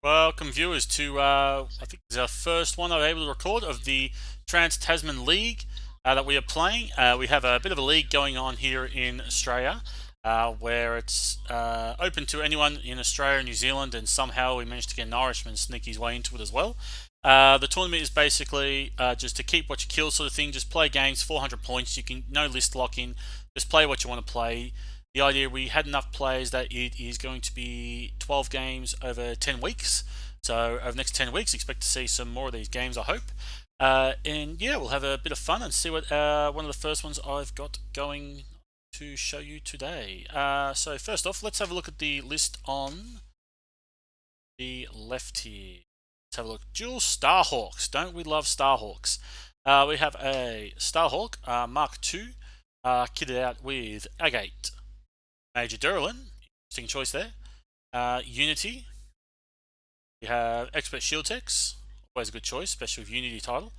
Welcome viewers to I think it's our first one I'm able to record of the Trans-Tasman League that we are playing. We have a bit of a league going on here in Australia where it's open to anyone in Australia and New Zealand, and somehow we managed to get an Irishman sneak his way into it as well. The tournament is basically just to keep what you kill sort of thing. Just play games, 400 points. You can no list lock in. Just play what you want to play. The idea, we had enough players that it is going to be 12 games over 10 weeks. So over the next 10 weeks, expect to see some more of these games, I hope. And yeah, we'll have a bit of fun and see what one of the first ones I've got going to show you today. So first off, let's have a look at the list on the left here. Let's have a look. Dual Starhawks. Don't we love Starhawks? We have a Starhawk Mark II, kitted out with Agate, Major Durlin, interesting choice there. Unity. We have Expert Shield Techs, always a good choice, especially with Unity title.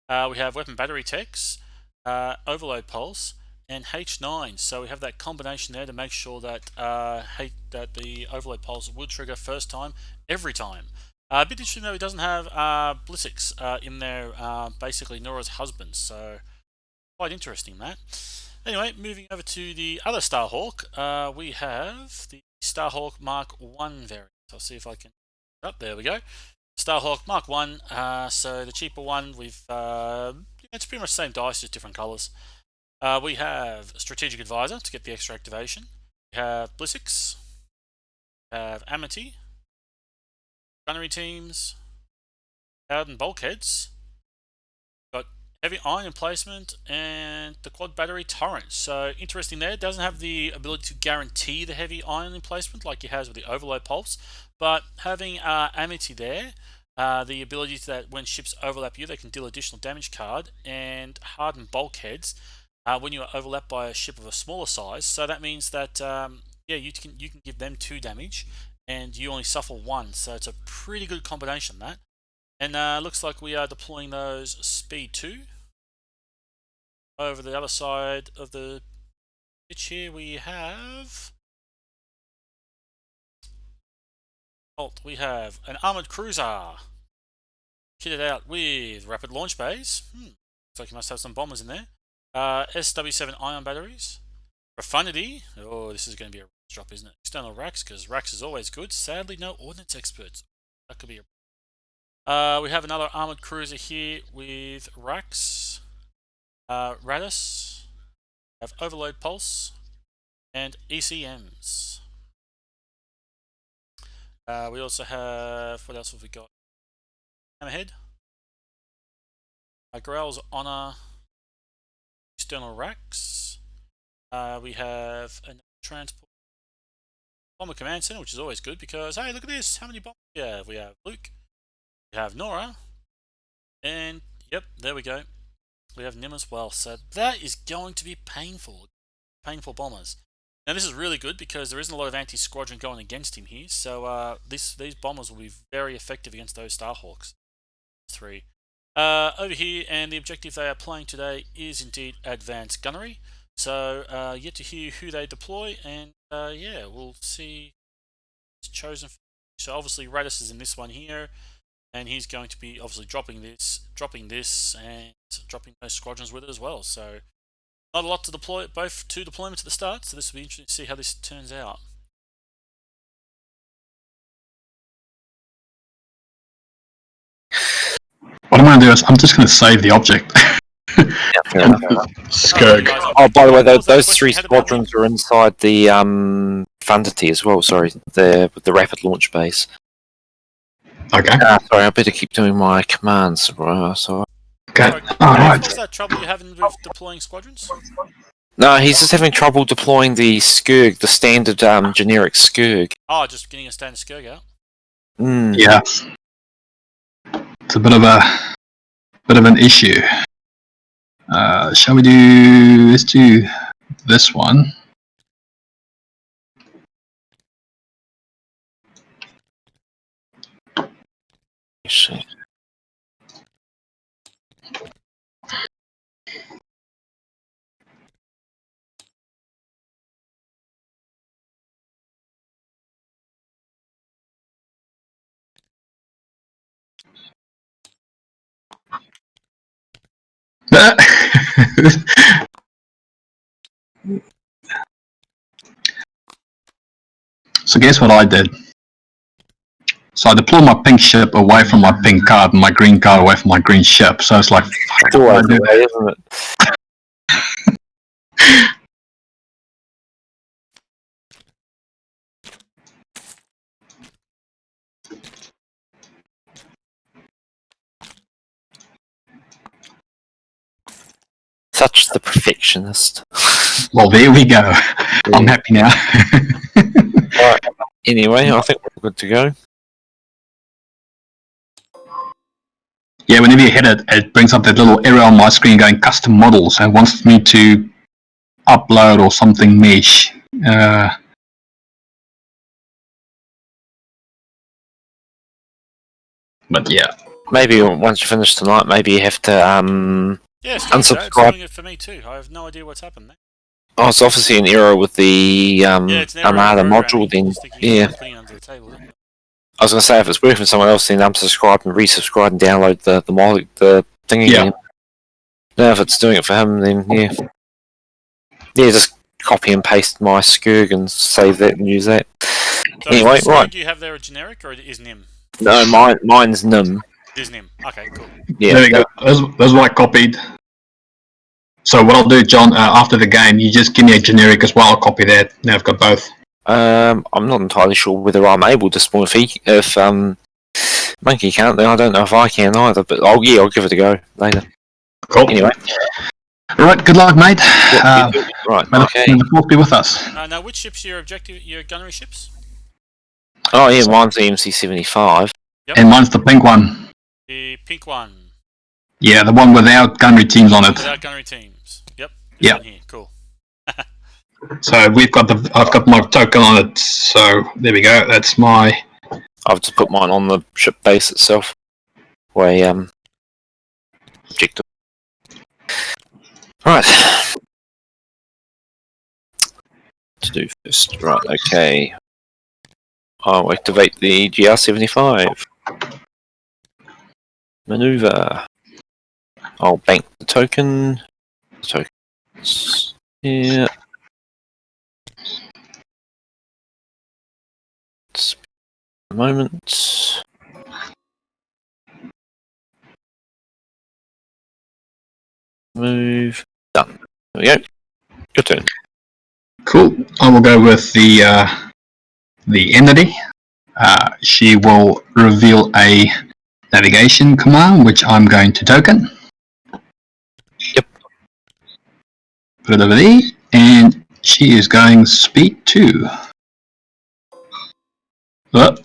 We have Weapon Battery Techs, Overload Pulse, and H9. So we have that combination there to make sure that that the Overload Pulse will trigger first time, every time. A bit interesting though, he doesn't have Blissix in there, basically Nora's husband. So quite interesting that. Anyway, moving over to the other Starhawk, we have the Starhawk Mark I variant. I'll see if I can. Oh, there we go. Starhawk Mark I. So the cheaper one, it's pretty much the same dice, just different colours. We have Strategic Advisor to get the extra activation. We have Blissix. We have Amity. Gunnery Teams. Howden Bulkheads. Heavy iron emplacement and the quad battery turret. So interesting there. It doesn't have the ability to guarantee the heavy iron emplacement like it has with the overload pulse, but having Amity there, the ability that when ships overlap you, they can deal additional damage card, and hardened bulkheads when you are overlapped by a ship of a smaller size. So that means that yeah, you can give them 2 damage, and you only suffer 1. So it's a pretty good combination that. And looks like we are deploying those speed 2. Over the other side of the pitch here we have we have an armored cruiser kitted out with rapid launch bays. Looks like you must have some bombers in there. SW7 ion batteries. Profundity. Oh, this is going to be a drop, isn't it? External racks, because racks is always good. Sadly, no ordnance experts. That could be a... we have another armored cruiser here with racks. Radis. Have overload pulse and ECMs. We also have, what else have we got? Hammerhead. Growl's Honor. External racks. We have a transport bomber command center, which is always good because, hey, look at this. How many bombers we have? We have Luke. We have Nora. And, yep, there we go. We have Nim as well. So that is going to be painful. Painful bombers. Now this is really good because there isn't a lot of anti-squadron going against him here. So these bombers will be very effective against those Starhawks. 3. Over here, and the objective they are playing today is indeed advanced gunnery. So yet to hear who they deploy, and yeah, we'll see. It's chosen. So obviously Radis is in this one here, and he's going to be obviously dropping this, and dropping those squadrons with it as well. So not a lot to deploy, both 2 deployments at the start. So this will be interesting to see how this turns out. What I'm going to do is I'm just going to save the object. Yeah, Skirk. Oh, by the way, those 3 squadrons are inside the Vanity as well. Sorry, with the rapid launch base. Okay. Sorry, I better keep doing my commands. So. Okay. Alright. What's that trouble you're having with deploying squadrons? No, he's just having trouble deploying the Skurg, the standard generic Skurg. Oh, just getting a standard Skurg out. Yeah. It's a bit of an issue. Shall we do? Let's do this one. So guess what I did? So I deployed my pink ship away from my pink card and my green card away from my green ship. So it's like, It's always the way, isn't it? Such the perfectionist. well, there we go. I'm happy now. Right. Anyway, I think we're good to go. Yeah, whenever you hit it, it brings up that little error on my screen going custom models and wants me to upload or something mesh. But yeah. Maybe once you finish tonight, maybe you have to Yeah, unsubscribe. it's doing it for me too. I have no idea what's happened there. Oh, it's obviously an error with the It's an error Armada in module. Then yeah, putting it under the table. I was going to say if it's working for someone else, then unsubscribe and resubscribe and download the thing again. Now, if it's doing it for him, then yeah, just copy and paste my Skurg and save that and use that. So anyway, right. Do you have there a generic or is NIM? No, mine's NIM. It is NIM. Okay, cool. Yeah. There we go. That's what I copied. So what I'll do, John, after the game, you just give me a generic as well. I'll copy that. Now I've got both. I'm not entirely sure whether I'm able to spawn if Monkey can't. Then I don't know if I can either. But I'll give it a go later. Cool. Anyway. All right. Good luck, mate. Right. Okay. May the force be with us. Now, which ships are your gunnery ships? Oh yeah, mine's the MC-75. Yep. And mine's the pink one. The pink one. Yeah, the one without gunnery teams on it. Without gunnery teams. Yep. Yeah. Cool. So I've got my token on it. So there we go. That's my. I've just put mine on the ship base itself. Objective. Right. To do first. Right. Okay. I'll activate the GR-75. Maneuver. I'll bank the token. Tokens. Yeah. A moment. Move. Done. There we go. Your turn. Cool. I will go with the entity. She will reveal a navigation command, which I'm going to token. Yep. Put it over there, and she is going speed 2. Done.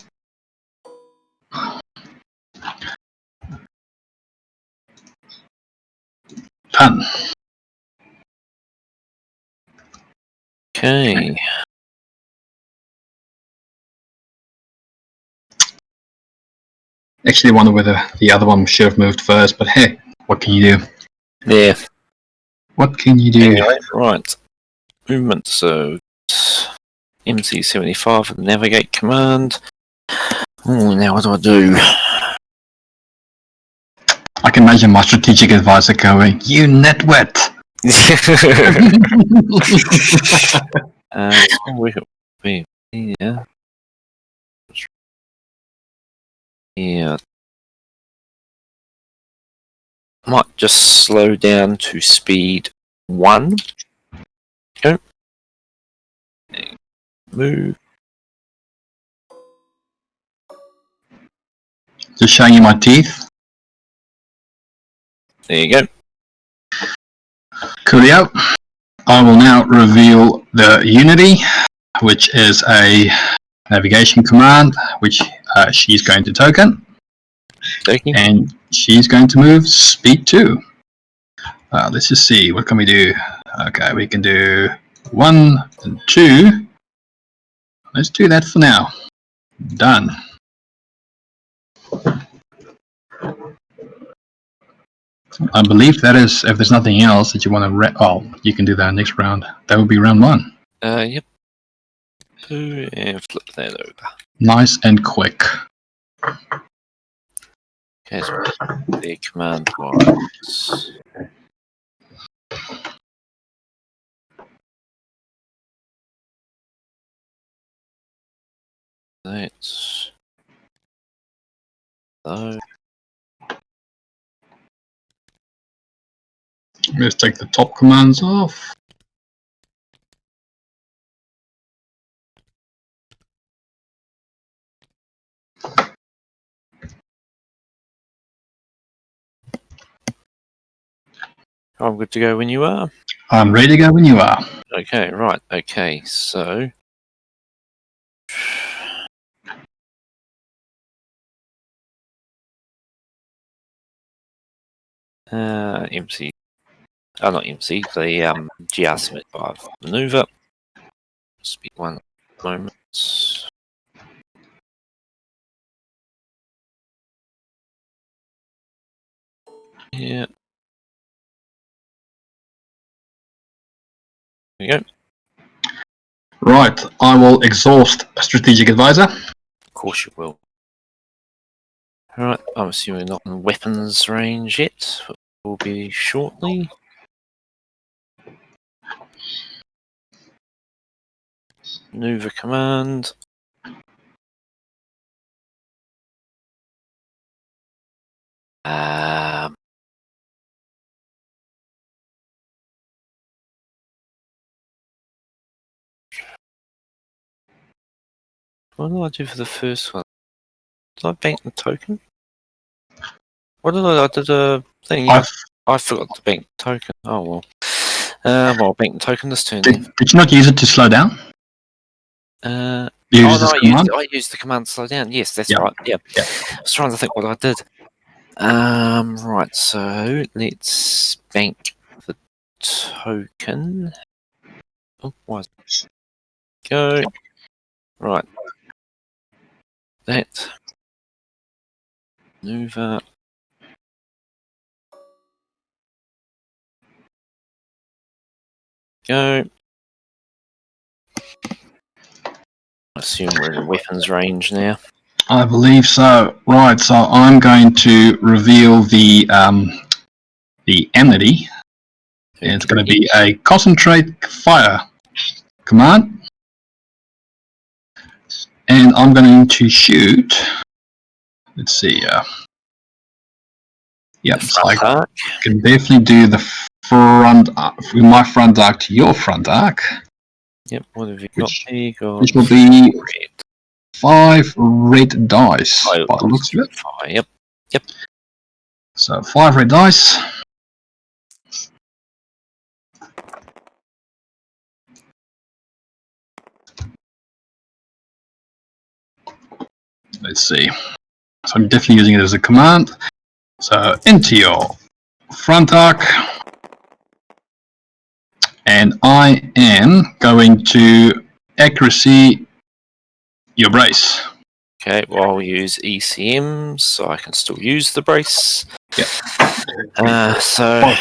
Okay. Actually, I wonder whether the other one should have moved first, but hey, what can you do? Yeah. What can you do? Anyway, right. Movement, so MC-75 for the navigate command. Oh, now what do? I can imagine my strategic advisor going, "You netwet." Yeah. Yeah. Might just slow down to speed 1. Go. Move. Just showing you my teeth. There you go. Coolio. I will now reveal the Unity, which is a navigation command, which she's going to token. Okay. And she's going to move speed 2. Let's just see, what can we do? Okay, we can do 1 and 2. Let's do that for now. Done. I believe that is, if there's nothing else that you want to you can do that next round. That would be round 1. Yep. And flip that over. Nice and quick. Okay, so the command was. That's. So. Let's take the top commands off. I'm good to go when you are. I'm ready to go when you are. Okay, right. Okay, so. MC. Oh, not MC. The GR75 maneuver. Speed 1 moment. Yeah. There we go. Right, I will exhaust Strategic Advisor. Of course you will. Alright, I'm assuming not in weapons range yet, but will be shortly. Maneuver command. What did I do for the first one? Did I bank the token? What did I did a thing? Yeah, I forgot to bank the token. Oh well. Well, bank the token this turn then. Did you not use it to slow down? You Oh used no, this command? I used the command to slow down. Yes, that's Yeah. right. Yeah. Yeah. I was trying to think what I did. Right, so let's bank the token. Oh, why is it? Go. Right. That. Maneuver. Go. I assume we're in weapons range now. I believe so. Right, so I'm going to reveal the entity. And it's going to be a concentrate fire command. And I'm going to shoot. Let's see. Yep, so I can definitely do the front, my front arc to your front arc. Yep, what have you got? Which will be 5 red dice. By the looks of it. Yep. Yep. So 5 red dice. Let's see. So I'm definitely using it as a command. So into your front arc. And I am going to accuracy your brace. Okay, well I'll use ECM so I can still use the brace. Yep. So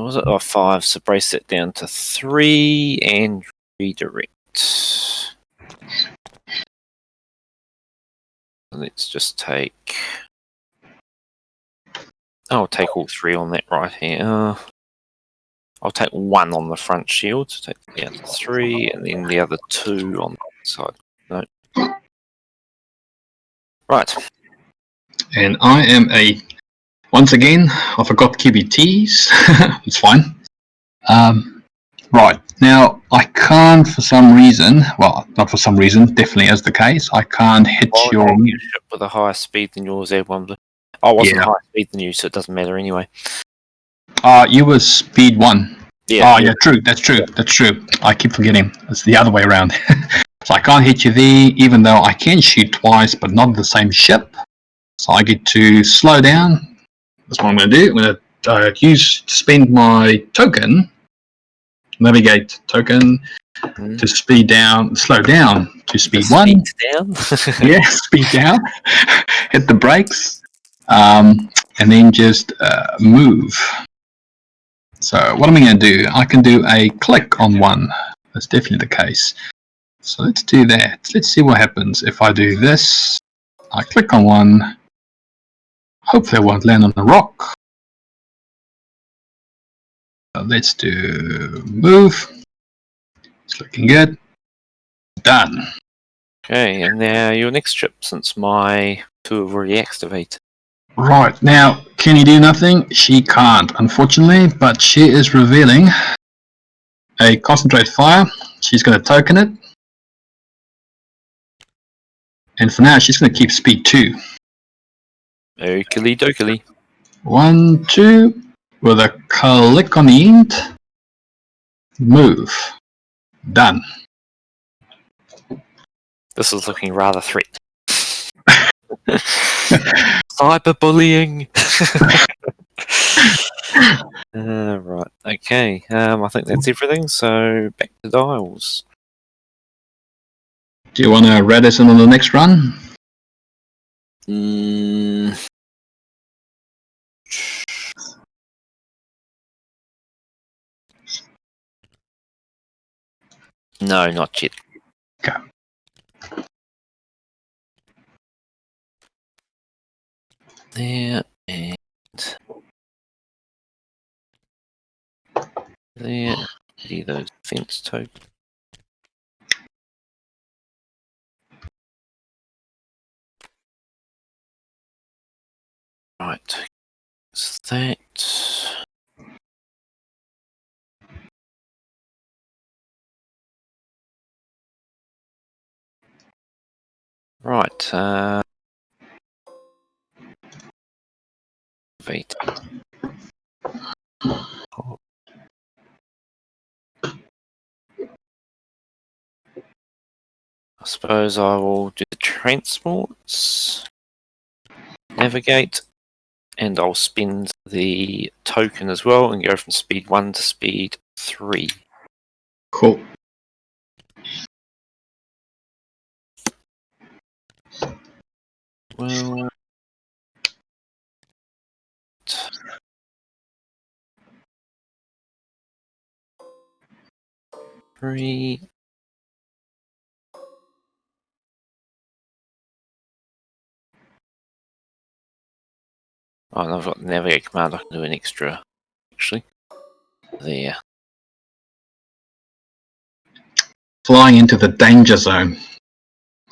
was it? Oh, 5, so brace it down to 3 and redirect. Let's just take. I'll take all 3 on that right here. I'll take 1 on the front shield, so take it down to 3, and then the other 2 on the side. No. Right. And I am once again, I forgot QBTs. It's fine. Right, now I can't for some reason, well, not for some reason, definitely as the case, I can't hit your ship with a higher speed than yours, everyone. I wasn't higher speed than you, so it doesn't matter anyway. You were speed 1. Yeah. Yeah, true, that's true. I keep forgetting. It's the other way around. So I can't hit you there, even though I can shoot twice, but not the same ship. So I get to slow down. That's what I'm going to do. I'm going to spend my token, navigate token, to speed down, slow down to speed 1. Speed down? Yeah, speed down. Hit the brakes, and then just move. So what am I going to do? I can do a click on 1. That's definitely the case. So let's do that. Let's see what happens if I do this. I click on 1. Hopefully I won't land on a rock. Let's do move. It's looking good. Done. Okay, and now your next trip, since my two have already activated. Right, now, can you do nothing? She can't, unfortunately, but she is revealing a concentrate fire. She's going to token it. And for now, she's going to keep speed 2. Oakley dokily. 1, 2, with a click on the end. Move. Done. This is looking rather threatening. Cyberbullying. Right. Okay. I think that's everything. So back to dials. Do you want to read us in on the next run? No, not yet. Okay. There and there. See those fence tokens. Right. So that. Right. Wait. I suppose I will do the transports, navigate, and I'll spend the token as well and go from speed 1 to speed 3. Cool. Well, 3. Oh, and I've got the navigate command. I can do an extra, actually. There. Flying into the danger zone.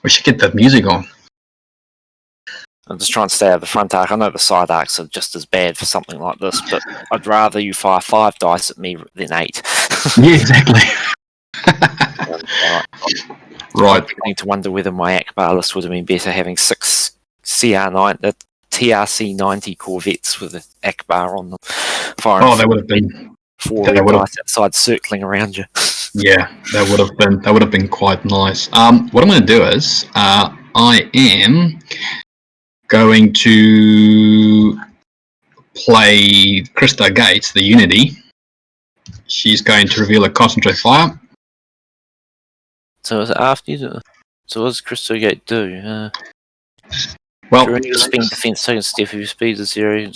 We should get that music on. I'm just trying to stay out of the front arc. I know the side arcs are just as bad for something like this, but I'd rather you fire 5 dice at me than 8. Yeah, exactly. Right. I'm beginning to wonder whether my Akbar list would have been better having 6 CR9, the TRC 90 Corvettes with the Akbar on them. Firing Oh, that would have been 4 that red would have- dice outside circling around you. Yeah, that would have been quite nice. What I'm going to do is I am going to play Krista Gates, the Unity. She's going to reveal a concentrate fire. So is it after you do it? So what does Crystal Gate do? Well, During your spin defense token step, if your speed is 0,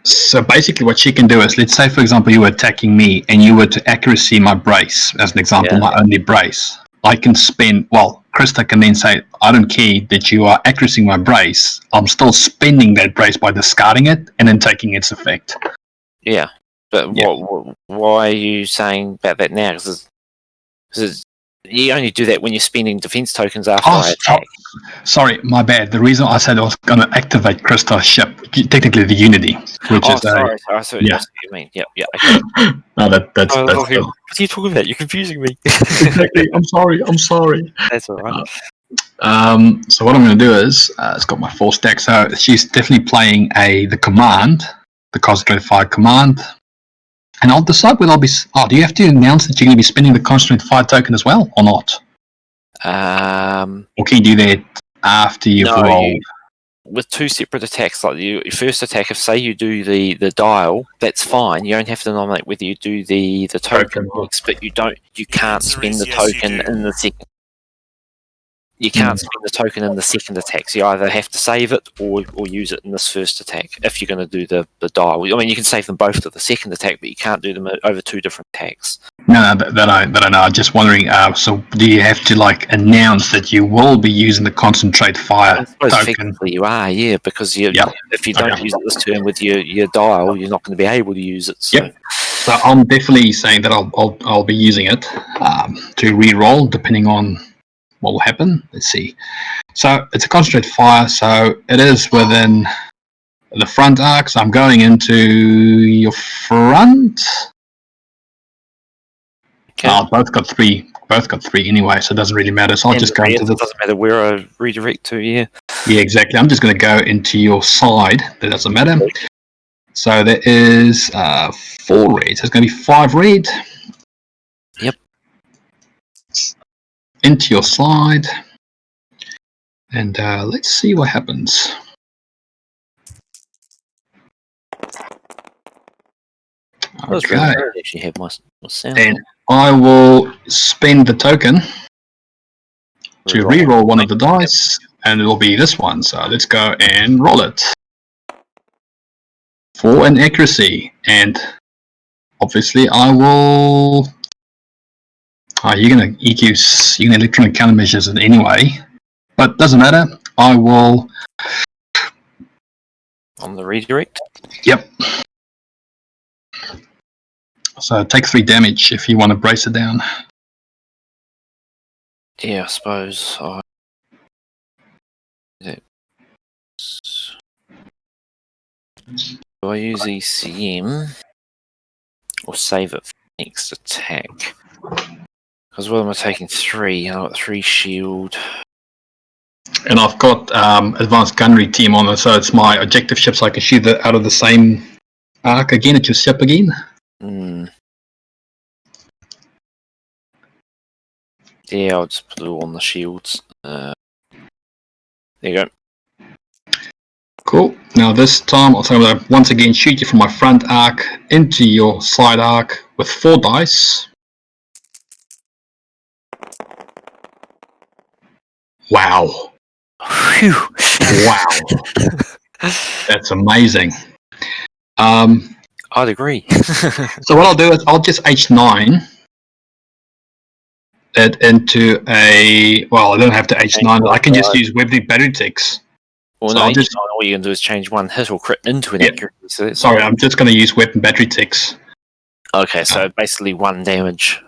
so basically what she can do is, let's say for example you were attacking me and you were to accuracy my brace, as an example, Yeah. my only brace. I can spend, well, Krista can then say, I don't care that you are accuracying my brace, I'm still spending that brace by discarding it and then taking its effect. yeah. But Yeah. why are you saying about that now? Because you only do that when you're spending defense tokens after I attack. Sorry, my bad. The reason I said I was going to activate Krista's ship, technically the Unity, which is sorry. I see what you mean. Yeah. Okay. No, that's What are you talking about? You're confusing me. exactly. I'm sorry. That's all right. So what I'm going to do is, it's got my 4 stack. So she's definitely playing the command, the concentrate fire command, and I'll decide whether I'll be. Oh, do you have to announce that you're going to be spending the concentrate fire token as well, or not? Or can you do that after you've rolled? With 2 separate attacks, like your first attack, if say you do the dial, that's fine. You don't have to nominate whether you do the token next, but you can't answer spend is the yes, you token do. in the second. you can't spend the token in the second attack. So you either have to save it or use it in this first attack if you're going to do the dial. I mean, you can save them both to the second attack, but you can't do them over 2 different attacks. No, that I know. I'm just wondering. So, do you have to like announce that you will be using the concentrate fire I suppose token? effectively you are, yeah, because if you don't use it this turn with your dial, you're not going to be able to use it. So. Yep. So I'm definitely saying that I'll be using it to re-roll depending on what will happen. Let's see. So it's a concentrate fire, so it is within the front arc. So I'm going into your front. Okay. Both got three anyway, so it doesn't really matter. So I'll just go into the. It doesn't matter where I redirect to. Yeah. Yeah, exactly. I'm just going to go into your side. That doesn't matter. So there is 4 red. So it's going to be 5 red. Yep. Into your slide. And let's see what happens. Okay. I actually have my sound. And I will spend the token to re-roll one of the dice, and it will be this one. So let's go and roll it. For an accuracy. And obviously I will... you're going to EQ, you're going to electronic countermeasures it anyway. But doesn't matter. I will... On the redirect? Yep. So take 3 damage if you want to brace it down. Yeah, I suppose. Do I use ECM or save it for next attack? Because what am I taking? 3? I've got 3 shield. And I've got advanced gunnery team on it, so it's my objective ship, so I can shoot it out of the same arc again at your ship again. Yeah, I'll just put it all on the shields. There you go. Cool. Now this time, I'm going to once again shoot you from my front arc into your side arc with 4 dice. Wow. Whew. Wow. That's amazing. I'd agree. So what I'll do is I'll just H9 it into a... Well, I don't have to H9 it. I can just use weapon battery ticks. Well, So no, I'll just... all you can do is change 1 hit or crit into an accuracy. So Sorry, I'm just going to use weapon battery ticks. Okay, so basically 1 damage.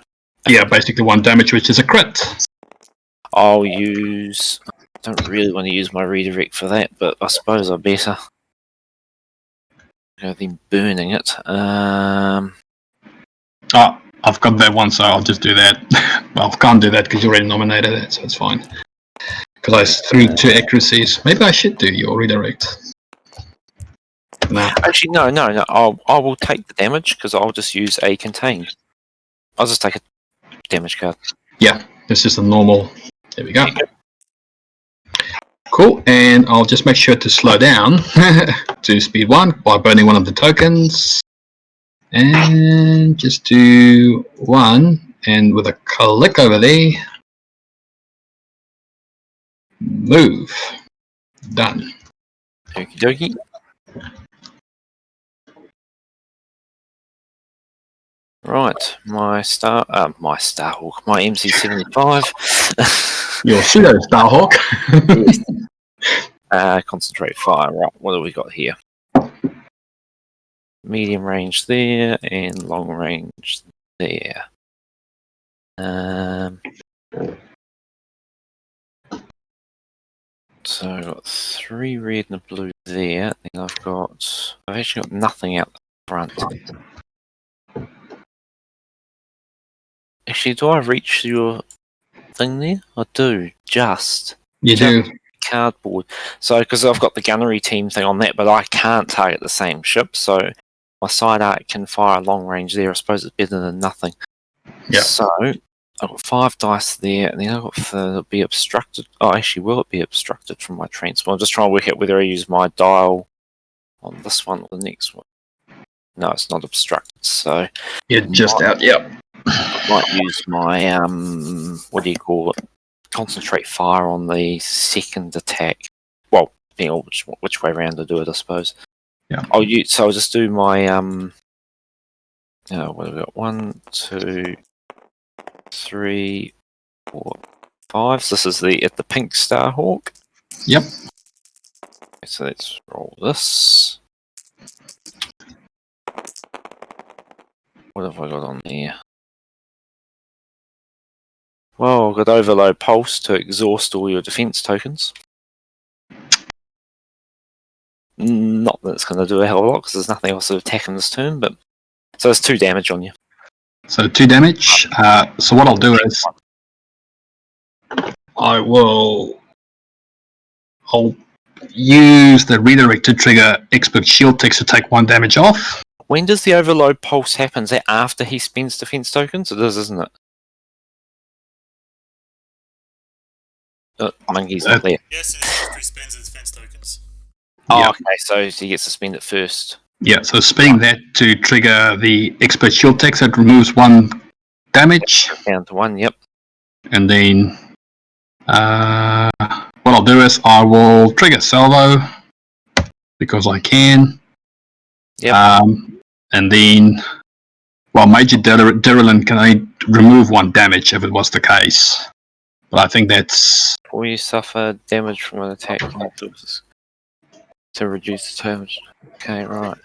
Yeah, basically 1 damage, which is a crit. I'll use... I don't really want to use my redirect for that, but I suppose I better. I've been burning it. Oh, I've got that one, so I'll just do that. Well, I can't do that because you already nominated it, so it's fine. Because I threw 2 accuracies. Maybe I should do your redirect. No. Actually, no. I will take the damage because I'll just use a contain. I'll just take a damage card. Yeah, this is a normal. There we go. Cool, and I'll just make sure to slow down to speed 1 by burning one of the tokens. And just do 1, and with a click over there, move. Done. Okie dokie. Right, my Starhawk, my MC75. Your pseudo Starhawk. Concentrate fire. Right, what do we got here? Medium range there and long range there. So I've got 3 red and a blue there. Then I've actually got nothing out the front. Actually, do I reach your thing there? I do, just. You do. Cardboard. So, because I've got the gunnery team thing on that, but I can't target the same ship, so my side arc can fire long range there. I suppose it's better than nothing. Yeah. So, I've got 5 dice there, and then I've got it'll be obstructed. Oh, actually, will it be obstructed from my transfer? I'm just trying to work out whether I use my dial on this one or the next one. No, it's not obstructed, so... You're just out, yep. I might use my, what do you call it? concentrate fire on the second attack. Well, depending on which way around to do it, I suppose. Yeah. I'll just do my what have we got? 1, 2, 3, 4, 5. So this is the pink Starhawk. Yep. So let's roll this. What have I got on there? Well, I've got Overload Pulse to exhaust all your defense tokens. Not that it's going to do a hell of a lot because there's nothing else to attack in this turn, but so it's 2 damage on you. So 2 damage. So what I'll do is I'll use the redirect to trigger expert shield text to take 1 damage off. When does the Overload Pulse happen? Is that after he spends defense tokens? It is, isn't it? Monkey's not there. Yes, and after he spends his defense tokens. Oh, Yeah. okay, so he gets to spend it first. Yeah, so spending that to trigger the expert shield text, that removes 1 damage. Down to 1, yep. And then what I'll do is I will trigger salvo because I can. Yep. And then, well, Major Derelin can only remove 1 damage if it was the case. But I think that's... Or you suffer damage from an attack to reduce the damage. Okay, right.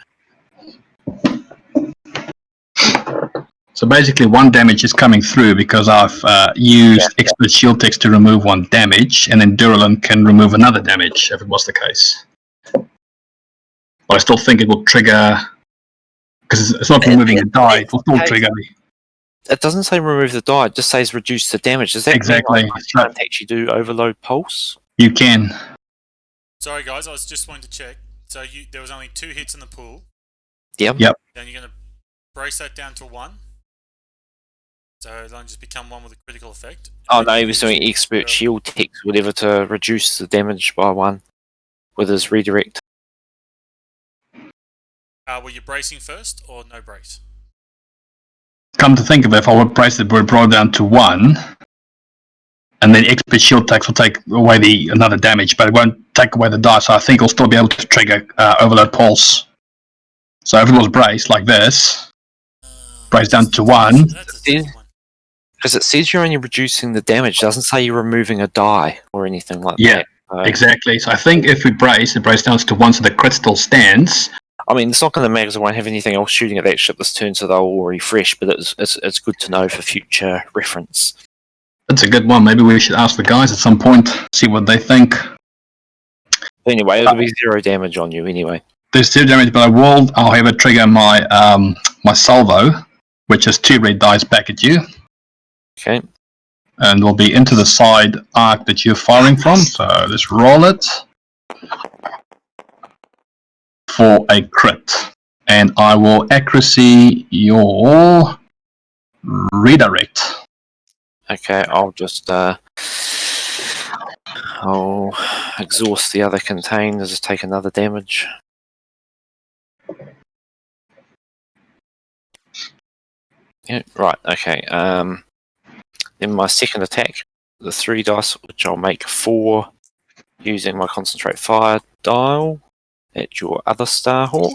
So basically 1 damage is coming through because I've used expert shield text to remove 1 damage, and then Derelin can remove another damage if it was the case. But I still think it will trigger, because it's not removing a die, it will still trigger the... It doesn't say remove the die, it just says reduce the damage. Does that Exactly. mean I can't actually do Overload Pulse? You can. Sorry, guys, I was just wanting to check. So there was only 2 hits in the pool. Yep. Then you're going to brace that down to 1. So it'll only just become 1 with a critical effect. Oh no, he was doing expert shield text, whatever, to reduce the damage by 1 with his redirect. Were you bracing first or no brace? Come to think of it, if I would brace it, we're brought down to 1, and then expert shield text will take away another damage, but it won't take away the die, so I think I'll still be able to trigger Overload Pulse. So if it was braced like this, brace down to 1. That's a tough one. Because it says you're only reducing the damage, it doesn't say you're removing a die or anything like that. Exactly. So I think if we brace, it brace down to 1 so the crit still stands. I mean, it's not going to matter because I won't have anything else shooting at that ship this turn, so they'll all refresh, but it's good to know for future reference. That's a good one. Maybe we should ask the guys at some point, see what they think. Anyway, it'll be 0 damage on you anyway. There's 0 damage, but I'll have it trigger my my salvo, which is 2 red dice back at you. Okay. And will be into the side arc that you're firing from. So let's roll it for a crit. And I will accuracy your redirect. Okay, I'll just I'll exhaust the other containers, just take another damage. Yeah, right, okay. Then my second attack, the 3 dice, which I'll make 4 using my concentrate fire dial at your other Starhawk.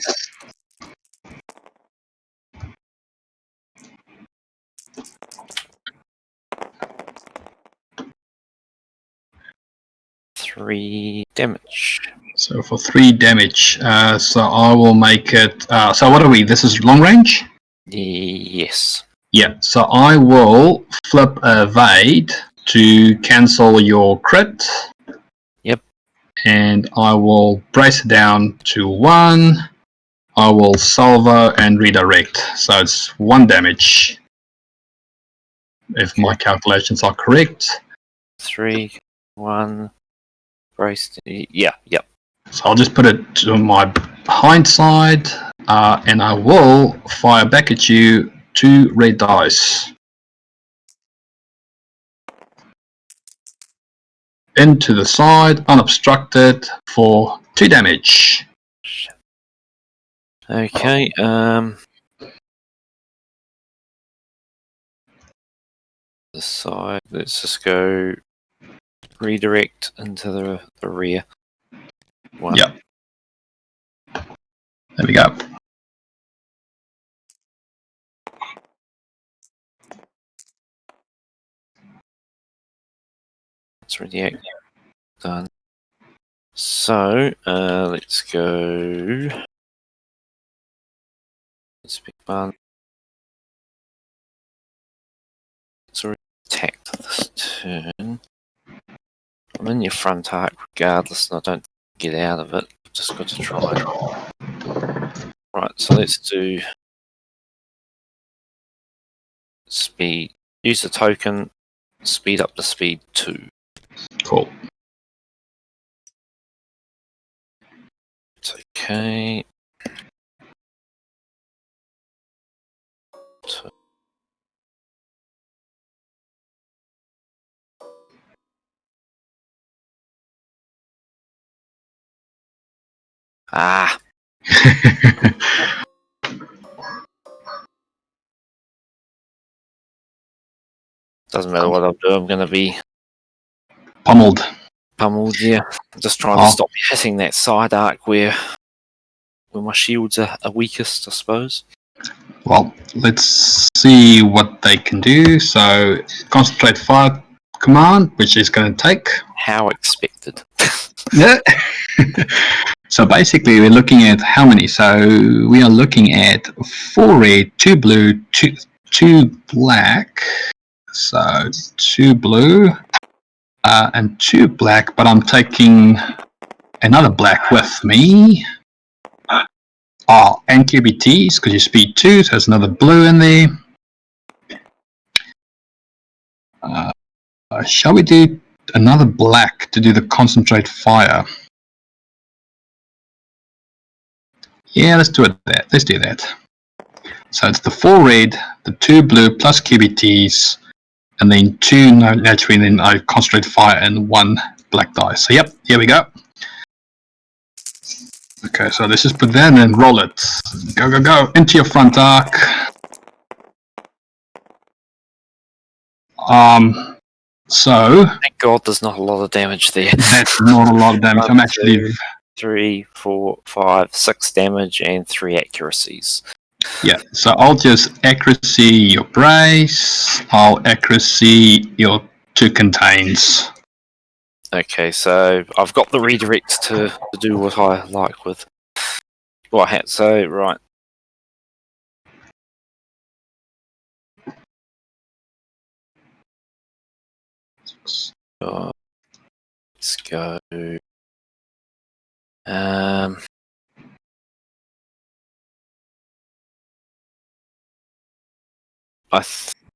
Three damage. So for 3 damage, so I will make it. So what are we? This is long range? Yes. Yeah, so I will flip evade to cancel your crit. Yep. And I will brace it down to 1. I will salvo and redirect. So it's 1 damage. If my calculations are correct. 3, 1, brace. Yeah, yep. So I'll just put it to my behind side, and I will fire back at you 2 red dice. Into the side, unobstructed, for 2 damage. Okay, the side, let's just go redirect into the rear one. Yep. There we go. It's already done. So let's go. Let's pick one. It's already attacked this turn. I'm in your front arc regardless, and I don't get out of it. I've just got to try. Right, so let's do speed. Use the token, speed up to speed 2. Cool. It's okay. So, doesn't matter what I'll do, I'm going to be Pummeled. pummeled, yeah. Just trying to stop me hitting that side arc where my shields are weakest, I suppose. Well, let's see what they can do. So, concentrate fire command, which is going to take. How expected. Yeah. So basically, we're looking at how many? So we are looking at 4 red, 2 blue, two black. So 2 blue and 2 black. But I'm taking another black with me. Oh, and QBTs because you speed 2, so there's another blue in there. Shall we do another black to do the concentrate fire? Yeah, let's do it. Let's do that. So it's the 4 red, the 2 blue plus QBTs, and then 2 naturally, and then I concentrate fire and 1 black die. So yep, here we go. Okay, so let's just put that in and roll it. Go, go, go into your front arc. So Thank God there's not a lot of damage there. that's not a lot of damage. I'm actually 3, 4, 5, 6 damage and 3 accuracies. yeah. So I'll just accuracy your brace. I'll accuracy your 2 contains. Okay, so I've got the redirect to do what I like with what I had. So right. Let's go. I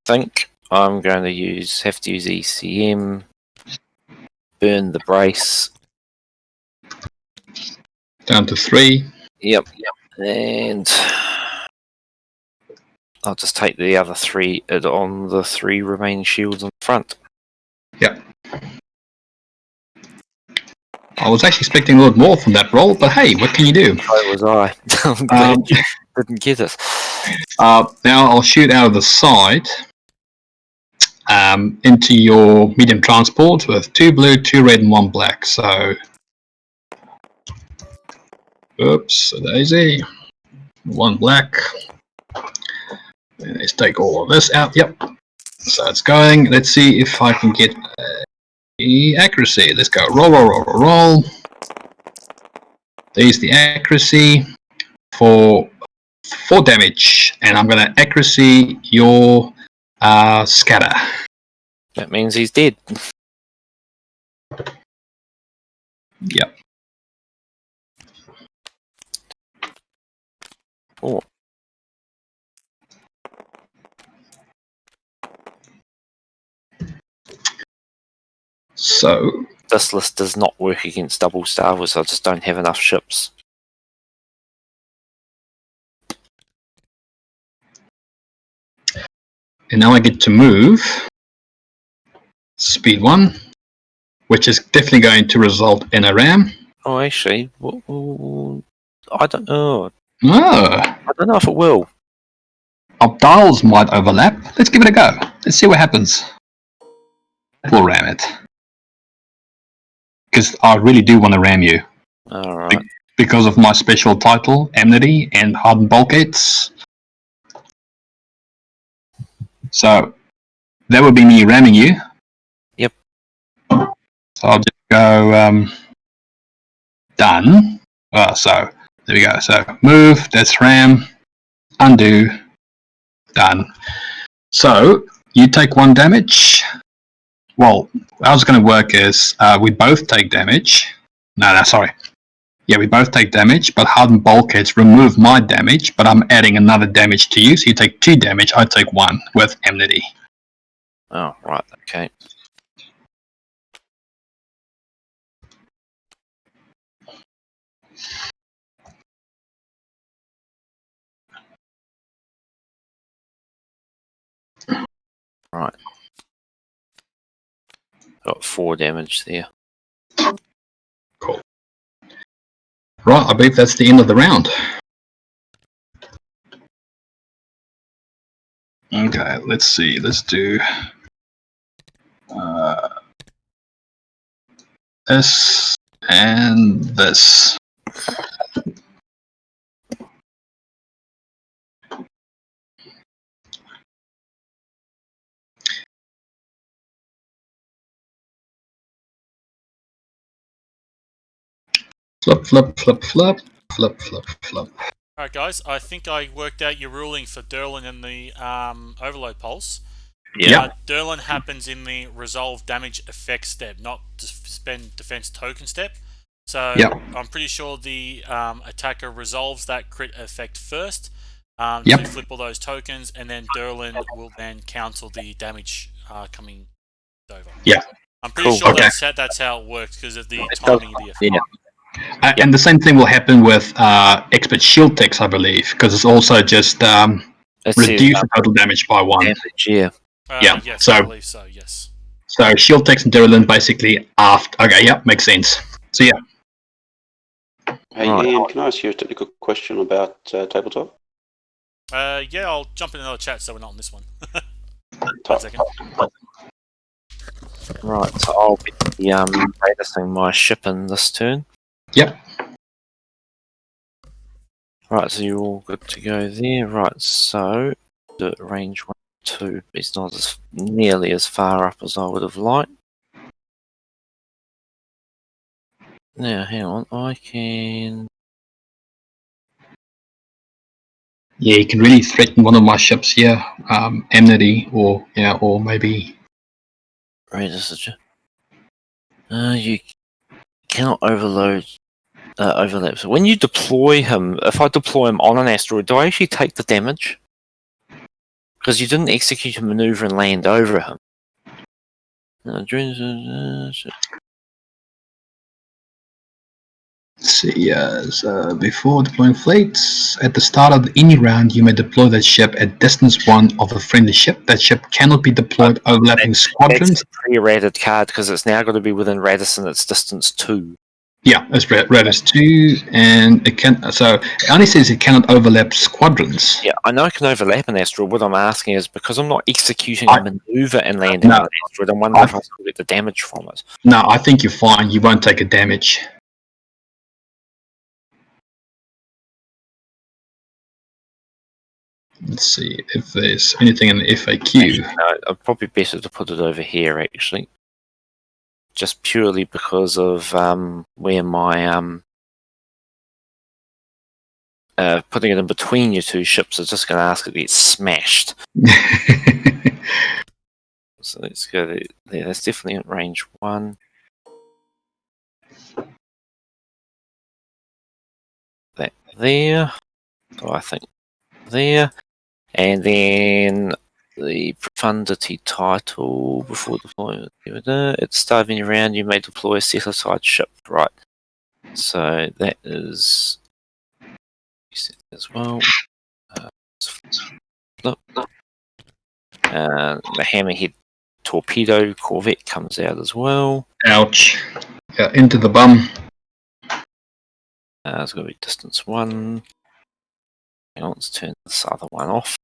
think I'm going to have to use ECM, burn the brace. Down to 3. Yep. And I'll just take the other 3 on the 3 remaining shields on the front. Yep. I was actually expecting a lot more from that roll, but hey, what can you do? So was I. I'm glad you didn't get it. Now I'll shoot out of the side into your medium transport with 2 blue, 2 red, and 1 black. So, oops, a daisy. 1 black. And let's take all of this out. Yep. So it's going. Let's see if I can get the accuracy. Let's go. Roll, roll, roll, roll, roll. There's the accuracy for 4 damage, and I'm going to accuracy your scatter. That means he's dead. Yep. Oh. So This list does not work against double Star Wars. I just don't have enough ships. and now I get to move speed 1, which is definitely going to result in a ram. Oh, actually, I don't know. Ah, I don't know if it will. our dials might overlap. Let's give it a go. Let's see what happens. We'll ram it. because I really do want to ram you. Alright. Because of my special title, Enmity, and hardened bulkheads. So that would be me ramming you. Yep. So I'll just go done. So there we go. So move, that's ram, undo, done. So you take 1 damage. Well, how it's going to work is we both take damage. No, sorry. Yeah, we both take damage, but hardened bulkheads remove my damage, but I'm adding another damage to you, so you take 2 damage, I take 1 with enmity. Oh, right, okay. Right. Got 4 damage there. Cool. Right, I believe that's the end of the round. Okay, let's see. Let's do this and this. Flip, flip, flip, flip, flip, flip, flip. Alright guys, I think I worked out your ruling for Derlin and the overload pulse. Yeah. Derlin happens in the resolve damage effect step, not spend defense token step. So Yep. I'm pretty sure the attacker resolves that crit effect first Yep. to flip all those tokens, and then Derlin will then cancel the damage coming over. Yeah. I'm pretty Cool. sure Okay. that's how it works because of the timing of the effect. Yeah. And the same thing will happen with expert shield techs, I believe, because it's also just reduce the total damage by 1. Damage, yeah. Yeah, Yes, so- I believe so, yes. So shield techs and Derlin basically after. Okay, yep, makes sense. So yeah. Hey, Right. Ian, can I ask you a technical question about tabletop? Yeah, I'll jump in another chat so we're not on this one. 1 second. Right, so I'll be racing my ship in this turn. Yep. Right, so you're all good to go there. Right, so the range 1, 2. It's not as nearly as far up as I would have liked. Now, hang on, I can. Yeah, you can really threaten one of my ships here, Amnesty, or maybe. Right, this is you cannot overload. Overlap. So when you deploy him, if I deploy him on an asteroid, do I actually take the damage? Because you didn't execute a maneuver and land over him. Let's see, so before deploying fleets, at the start of any round, you may deploy that ship at distance 1 of a friendly ship. That ship cannot be deployed overlapping squadrons. That's a pre-rated card because it's now got to be within Radisson. It's distance 2. Yeah, it's Radis 2, and it can. So it only says it cannot overlap squadrons. Yeah, I know I can overlap an asteroid. What I'm asking is because I'm not executing a maneuver and landing on an asteroid, I'm wondering if I still get the damage from it. No, I think you're fine. You won't take a damage. Let's see if there's anything in the FAQ. No, I'd probably better to put it over here actually, just purely because of where my putting it in between your 2 ships is just going to ask it to get smashed. So let's go there. That's definitely at range 1. That there. So I think there. And then the profundity title before deployment. It's starving around, you may deploy a set aside ship. Right. So that is as well. Flip. The hammerhead torpedo corvette comes out as well. Ouch. Yeah, into the bum. It's going to be distance 1. Hang on, let's turn this other one off.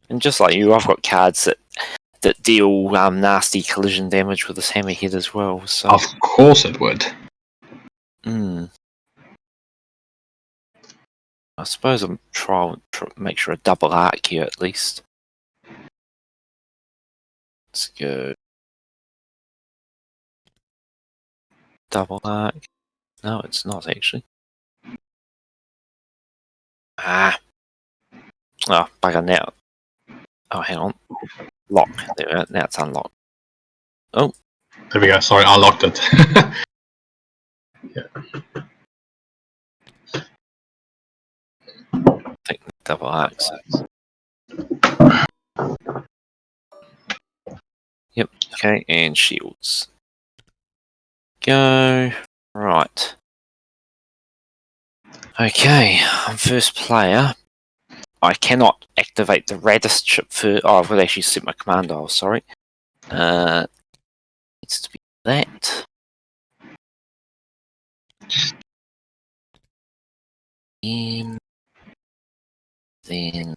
And just like you, I've got cards that deal nasty collision damage with this hammerhead as well. So. Of course it would. I suppose I'm trying to make sure a double arc here at least. Let's go. Double arc. No, it's not actually. Oh, bugger now. Oh, hang on. Lock. There we go. Now it's unlocked. Oh. There we go. Sorry, I locked it. Take the double arcs. Yep. Okay, and shields. Go. Right. Okay, I'm first player. I cannot activate the Raddist ship first. Oh, I've got to actually set my command dial, sorry. Needs to be that. And then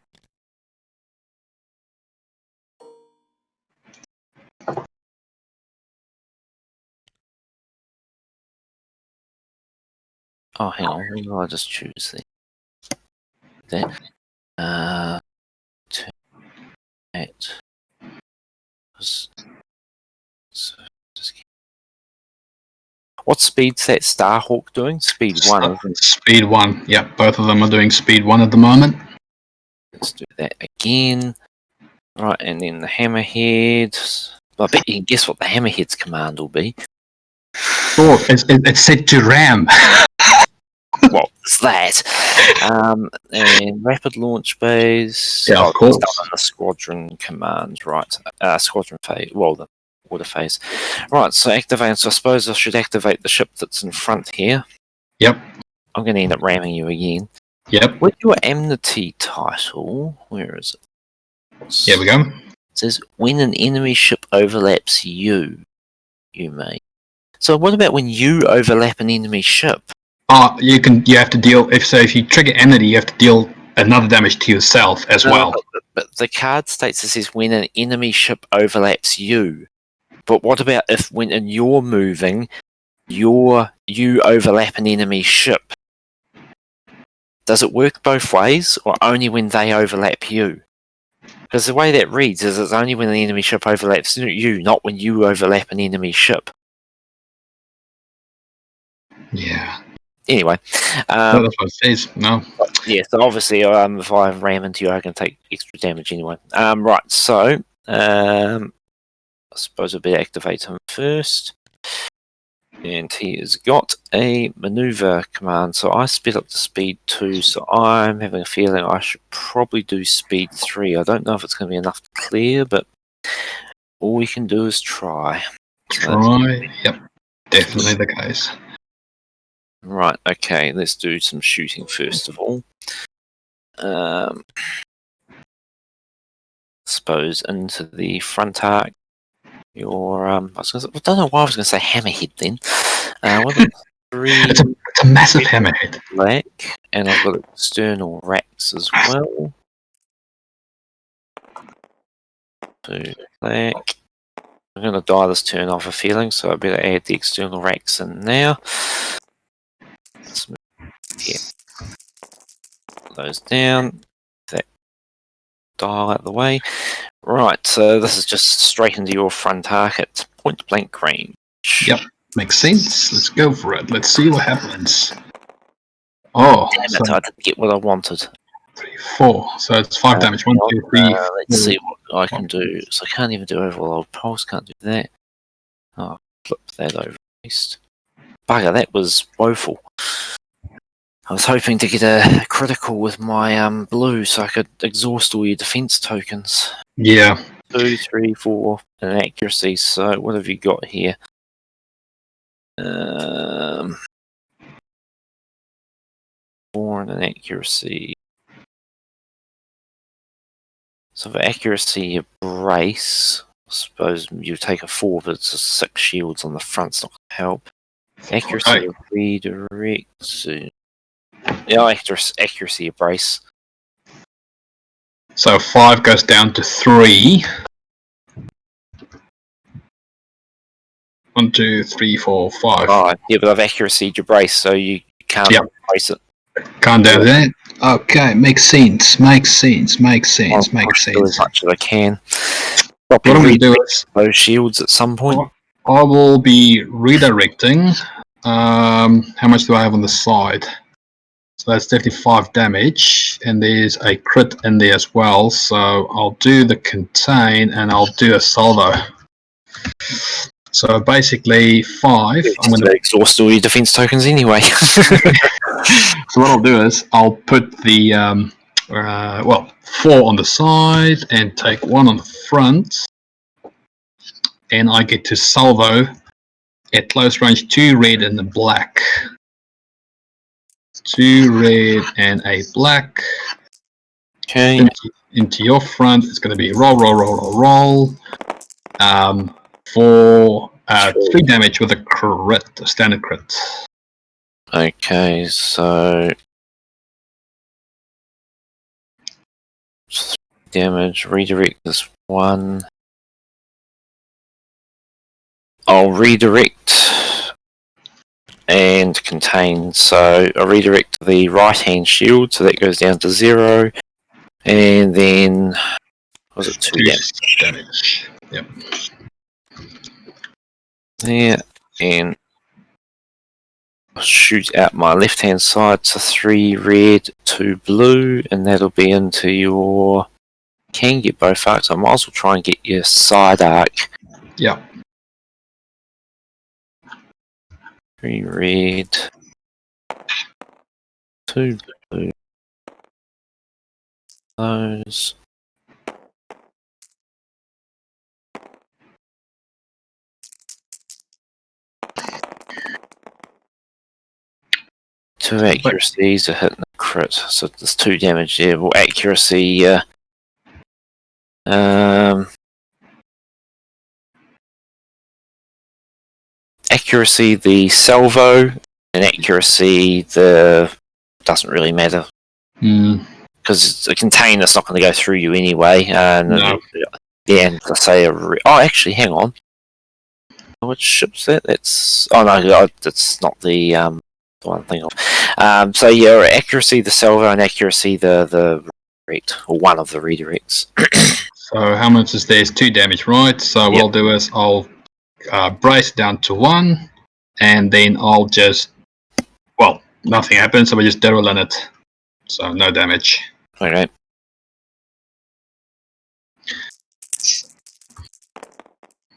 oh, hang on. Maybe I'll just choose that. To that. So just what speed's that Starhawk doing? Speed 1, isn't it? Speed 1. Yeah, both of them are doing speed 1 at the moment. Let's do that again. Right, and then the hammerhead. I bet you can guess what the hammerhead's command will be. Oh, it's set to ram. What's that? And rapid launch base. Yeah, of course. It's done in the squadron command, right? Squadron phase. Well, the order phase. Right, so activate. So I suppose I should activate the ship that's in front here. Yep. I'm going to end up ramming you again. Yep. With your enmity title, where is it? Here we go. It says when an enemy ship overlaps you may. So what about when you overlap an enemy ship? You have to deal if you trigger enmity, you have to deal another damage to yourself as well. But the card states it says when an enemy ship overlaps you. But what about if when you're moving, you overlap an enemy ship? Does it work both ways, or only when they overlap you? Because the way that reads is it's only when an enemy ship overlaps you, not when you overlap an enemy ship. Yeah. Anyway. That's what it says. No. Yeah, so obviously if I ram into you, I can take extra damage anyway. Right, so I suppose I'll be activate him first. And he has got a maneuver command, so I sped up to speed 2, so I'm having a feeling I should probably do speed 3. I don't know if it's going to be enough to clear, but all we can do is try. Yep. Definitely the case. Right, okay, let's do some shooting first of all. Suppose into the front arc. Your I don't know why I was going to say hammerhead then. It's a massive hammerhead. Black, and I've got external racks as well. 2 black. I'm going to die this turn off a feeling, so I better add the external racks in now. Let's move those down. That dial out of the way. Right, so this is just straight into your front arc at point blank range. Yep, makes sense. Let's go for it. Let's see what happens. Oh, damn it! I didn't get what I wanted. 3, 4. So it's 5 damage. 1, 2, 3. Let's see what I can do. So I can't even do overload pulse. Can't do that. Oh, flip that over. At least. Bugger, that was woeful. I was hoping to get a critical with my blue, so I could exhaust all your defense tokens. Yeah. 2, 3, 4, and accuracy. So what have you got here? 4 and an accuracy. So for accuracy, a brace. I suppose you take a 4, but it's a 6 shields on the front. It's not going to help. Accuracy, a redirect. Yeah, accuracy, a brace. So 5 goes down to 3. 1, 2, 3, 4, 5. Right. Yeah, but I've accuracy your brace, so you can't Yep. brace it. Can't do that. Okay, makes sense. Makes sense. Makes I'll sense. Makes push through as sense. much as I can. What I'm going to do is Those shields at some point. I will be redirecting. How much do I have on the side? So that's definitely 5 damage, and there's a crit in there as well. So I'll do the contain, and I'll do a salvo. So basically 5. I'm going to exhaust all your defense tokens anyway. So what I'll do is I'll put the 4 on the side and take 1 on the front, and I get to salvo at close range 2 red and a black. 2 red and a black. Okay. Into your front, it's going to be roll. For 3 damage with a crit, a standard crit. Okay, so damage, redirect this 1. I'll redirect and contain. So I'll redirect the right hand shield, so that goes down to 0. And then was it 2 damage? Yep. There, and I'll shoot out my left hand side, so 3 red, 2 blue, and that'll be into your. Can get both arcs. I might as well try and get your side arc. Yeah. 3 red, 2 blue. Those. Two accuracies are hitting the crit, so there's 2 damage there. Well, accuracy. Accuracy the salvo, and accuracy the doesn't really matter because it's a container. It's not going to go through you anyway. No. Yeah, and to say actually, hang on. Which ship's that? That's that's not the one thing. So yeah, accuracy the salvo and accuracy the redirect, or one of the redirects. So how much is there? It's 2 damage, right? So what I'll do is I'll brace down to 1, and then I'll just nothing happens. So we just derrill in it, so no damage. Alright.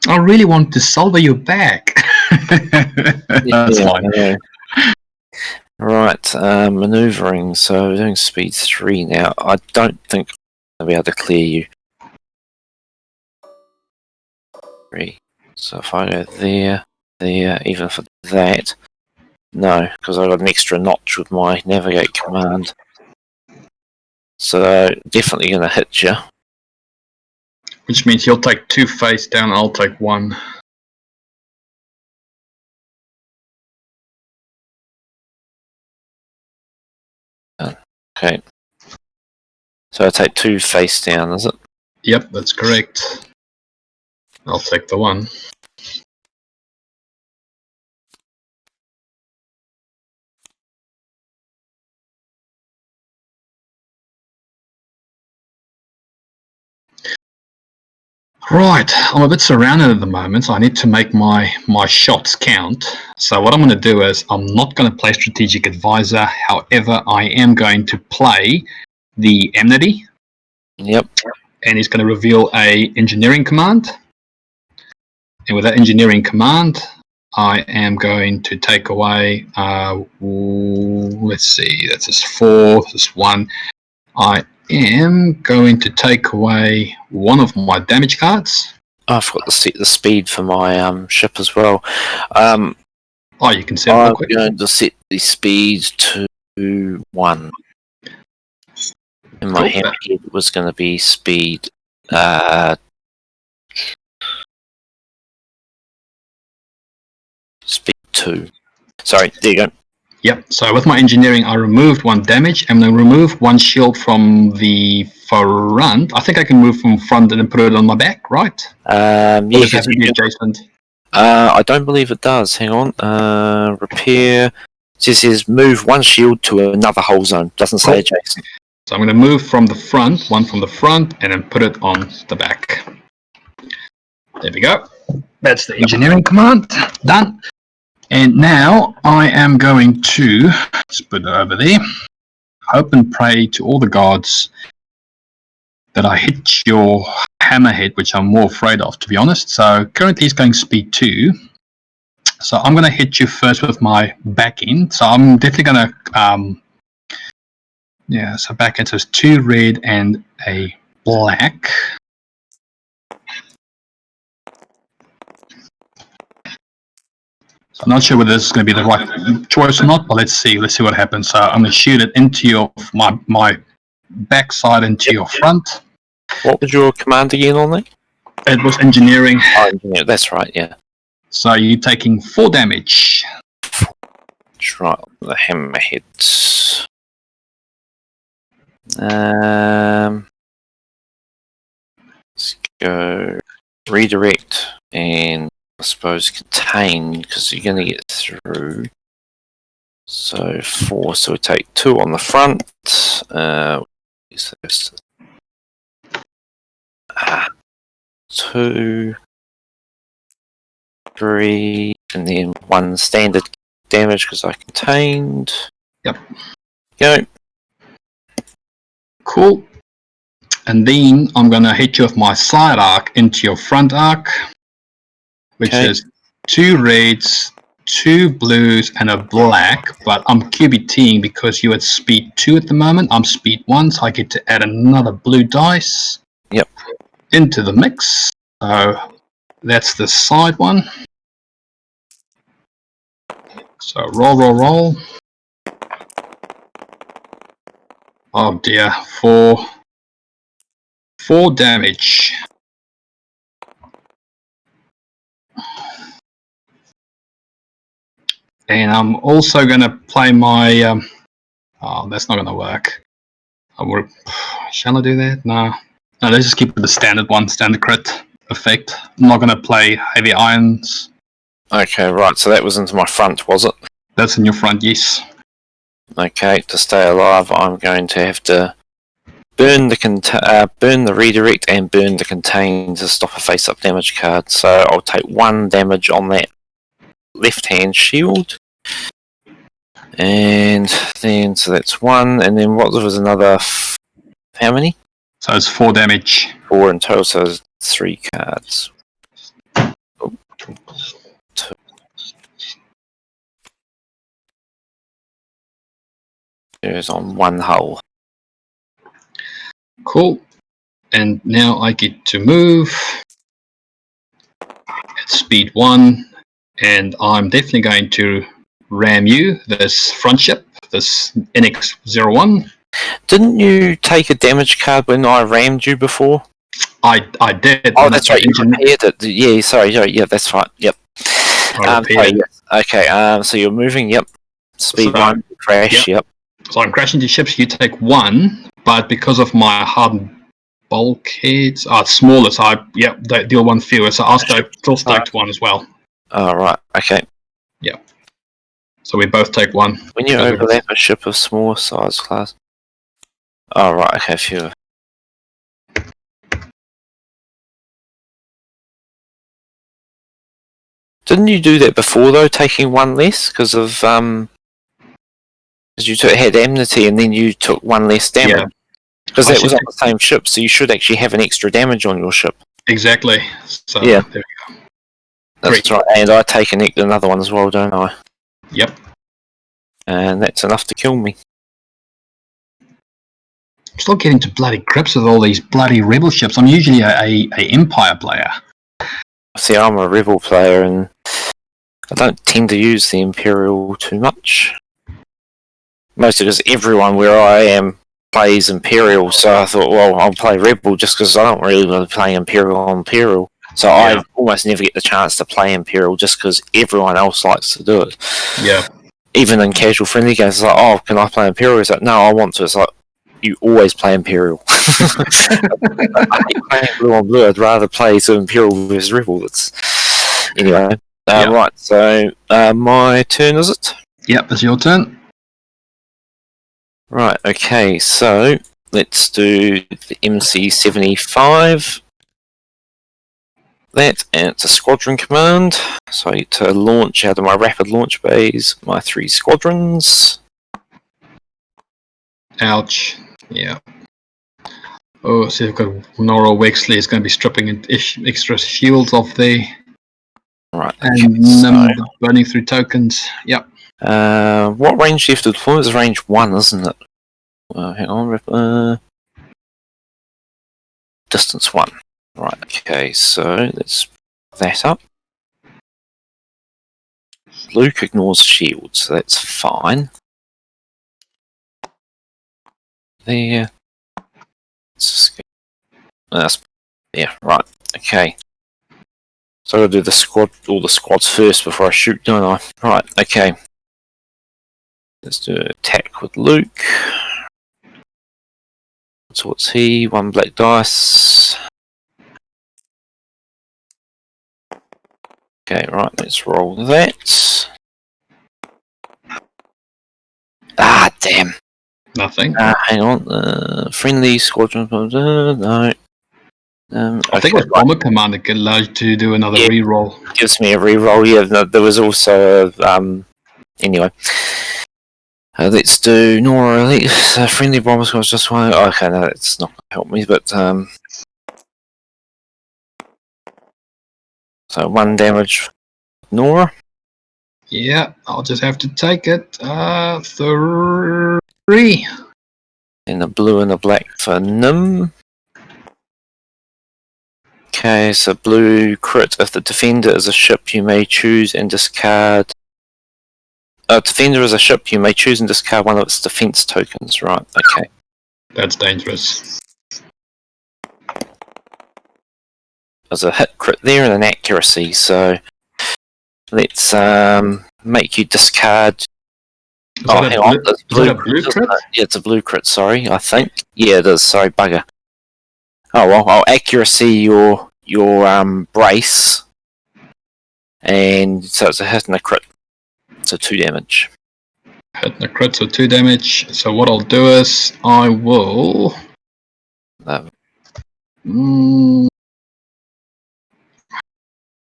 I really want to salvo your back. That's fine. Yeah. Right, manoeuvring. So we're doing speed 3 now. I don't think I'll be able to clear you. 3. So if I go there, even for that, no, because I've got an extra notch with my navigate command. So definitely going to hit you. Which means you'll take 2 face down, I'll take 1. Okay. So I take 2 face down, is it? Yep, that's correct. I'll take the 1. Right, I'm a bit surrounded at the moment, so I need to make my shots count. So what I'm going to do is I'm not going to play Strategic Advisor, however I am going to play the Enmity. Yep. And he's going to reveal a engineering command. And with that engineering command, I am going to take away, let's see, that's just 4, this is 1. I am going to take away 1 of my damage cards. Oh, I forgot to set the speed for my ship as well. You can set it real quick. I'm going to set the speed to 1. In my hammerhead it was going to be speed speed 2. Sorry, there you go. Yep, so with my engineering I removed 1 damage. I'm going to remove 1 shield from the front. I think I can move from front and then put it on my back, right? Yeah, Or does it have 'cause to be adjacent? I don't believe it does. Hang on. Repair. It just says move one shield to another hull zone. Doesn't say Cool. adjacent. So I'm going to move from the front, one from the front, and then put it on the back. There we go. That's the engineering command. Done. And now I am going to, let's put it over there, hope and pray to all the gods that I hit your hammerhead, which I'm more afraid of, to be honest. So currently it's going speed 2. So I'm going to hit you first with my back end. So I'm definitely going to, so back end, so it's 2 red and a black. So I'm not sure whether this is going to be the right choice or not, but let's see what happens. So I'm going to shoot it into my backside into your front. What was your command again on that? It was engineering. Oh, engineer. That's right, yeah. So you're taking 4 damage. That's right, the hammerheads. Let's go redirect and I suppose contain because you're going to get through. So 4, so we take 2 on the front. Is this? 2, 3, and then 1 standard damage because I contained. Yep. Go. Cool. And then I'm going to hit you with my side arc into your front arc, which is 2 reds, 2 blues, and a black. But I'm QBTing because you're at speed 2 at the moment. I'm speed 1, so I get to add another blue dice. Yep. Into the mix. So that's the side one. So roll. Oh dear, 4 damage. And I'm also going to play my. Oh, that's not going to work. Shall I do that? No, let's just keep it the standard one, standard crit effect. I'm not going to play heavy irons. Okay, right, so that was into my front, was it? That's in your front, yes. Okay, to stay alive, I'm going to have to burn the redirect and burn the contain to stop a face-up damage card. So I'll take 1 damage on that left-hand shield. And then, so that's 1, and then what was another, how many? So it's 4 damage. 4 in total, so it's 3 cards. Oh, 2. There's on 1 hull. Cool. And now I get to move at speed 1, and I'm definitely going to ram you, this front ship, this NX-01. Didn't you take a damage card when I rammed you before? I did. Oh, that's right, you repaired it. Yeah, sorry, yeah, that's right, yep. Sorry, yes. Okay, so you're moving, yep. Speed 1, crash, yep. So I'm crashing to ships, you take 1, but because of my hardened bulkheads, it's smaller, so they deal 1 fewer, so I'll still stacked 1 as well. Oh, right, okay. Yeah. So we both take 1. When you overlap a ship of smaller size class. Oh, right, okay, fewer. Didn't you do that before, though, taking 1 less? Because of, because you had enmity and then you took 1 less damage. Because that was on the same ship, so you should actually have an extra damage on your ship. Exactly. So, yeah. There we go. That's right, and I take another one as well, don't I? Yep. And that's enough to kill me. I'm still getting to bloody grips with all these bloody rebel ships. I'm usually a Empire player. See, I'm a rebel player, and I don't tend to use the Imperial too much. Mostly because everyone where I am plays Imperial, so I thought, well, I'll play rebel just because I don't really want to play Imperial on Imperial. So I almost never get the chance to play Imperial just because everyone else likes to do it. Yeah. Even in casual friendly games, it's like, oh, can I play Imperial? It's like, no, I want to. It's like, you always play Imperial. I hate playing blue on blue. I'd rather play some Imperial versus Rebel. Anyway. Right, so my turn, is it? Yep, it's your turn. Right, okay, so let's do the MC-75. That, and it's a squadron command. So I need to launch out of my rapid launch bays my 3 squadrons. Ouch. Yeah. Oh, so you've got Nora Wexley is going to be stripping extra shields off there. Right, And burning through tokens. Yep. what range do you have to deploy? It's range 1, isn't it? Hang on. Distance 1. Right, okay, so let's put that up. Luke ignores shields, so that's fine. There. Yeah, right, okay. So I'll do all the squads first before I shoot, don't I? Right, okay. Let's do an attack with Luke. So what's he? 1 black dice. Okay, right, let's roll that. Ah, damn. Nothing. Hang on. Friendly squadron. No. I think with Bomber Command it allows you to do another reroll. Gives me a reroll. Yeah, no, there was also a. Anyway. Let's do Nora. Friendly bomber squad's just one. Okay, no, that's not going to help me, but. So 1 damage. Nora. Yeah, I'll just have to take it. 3. And the blue and the black for Nim. Okay, so blue crit. If the defender is a ship, you may choose and discard. Defender is a ship, you may choose and discard one of its defense tokens. Right, okay. That's dangerous. There's a hit crit there and an accuracy, so let's make you discard. Hang on. Is that a blue crit? Yeah, it's a blue crit, sorry, I think. Yeah, it is, sorry, bugger. Oh well, I'll accuracy your brace, and so it's a hit and a crit, so 2 damage. Hit and a crit, so 2 damage. So what I'll do is I will.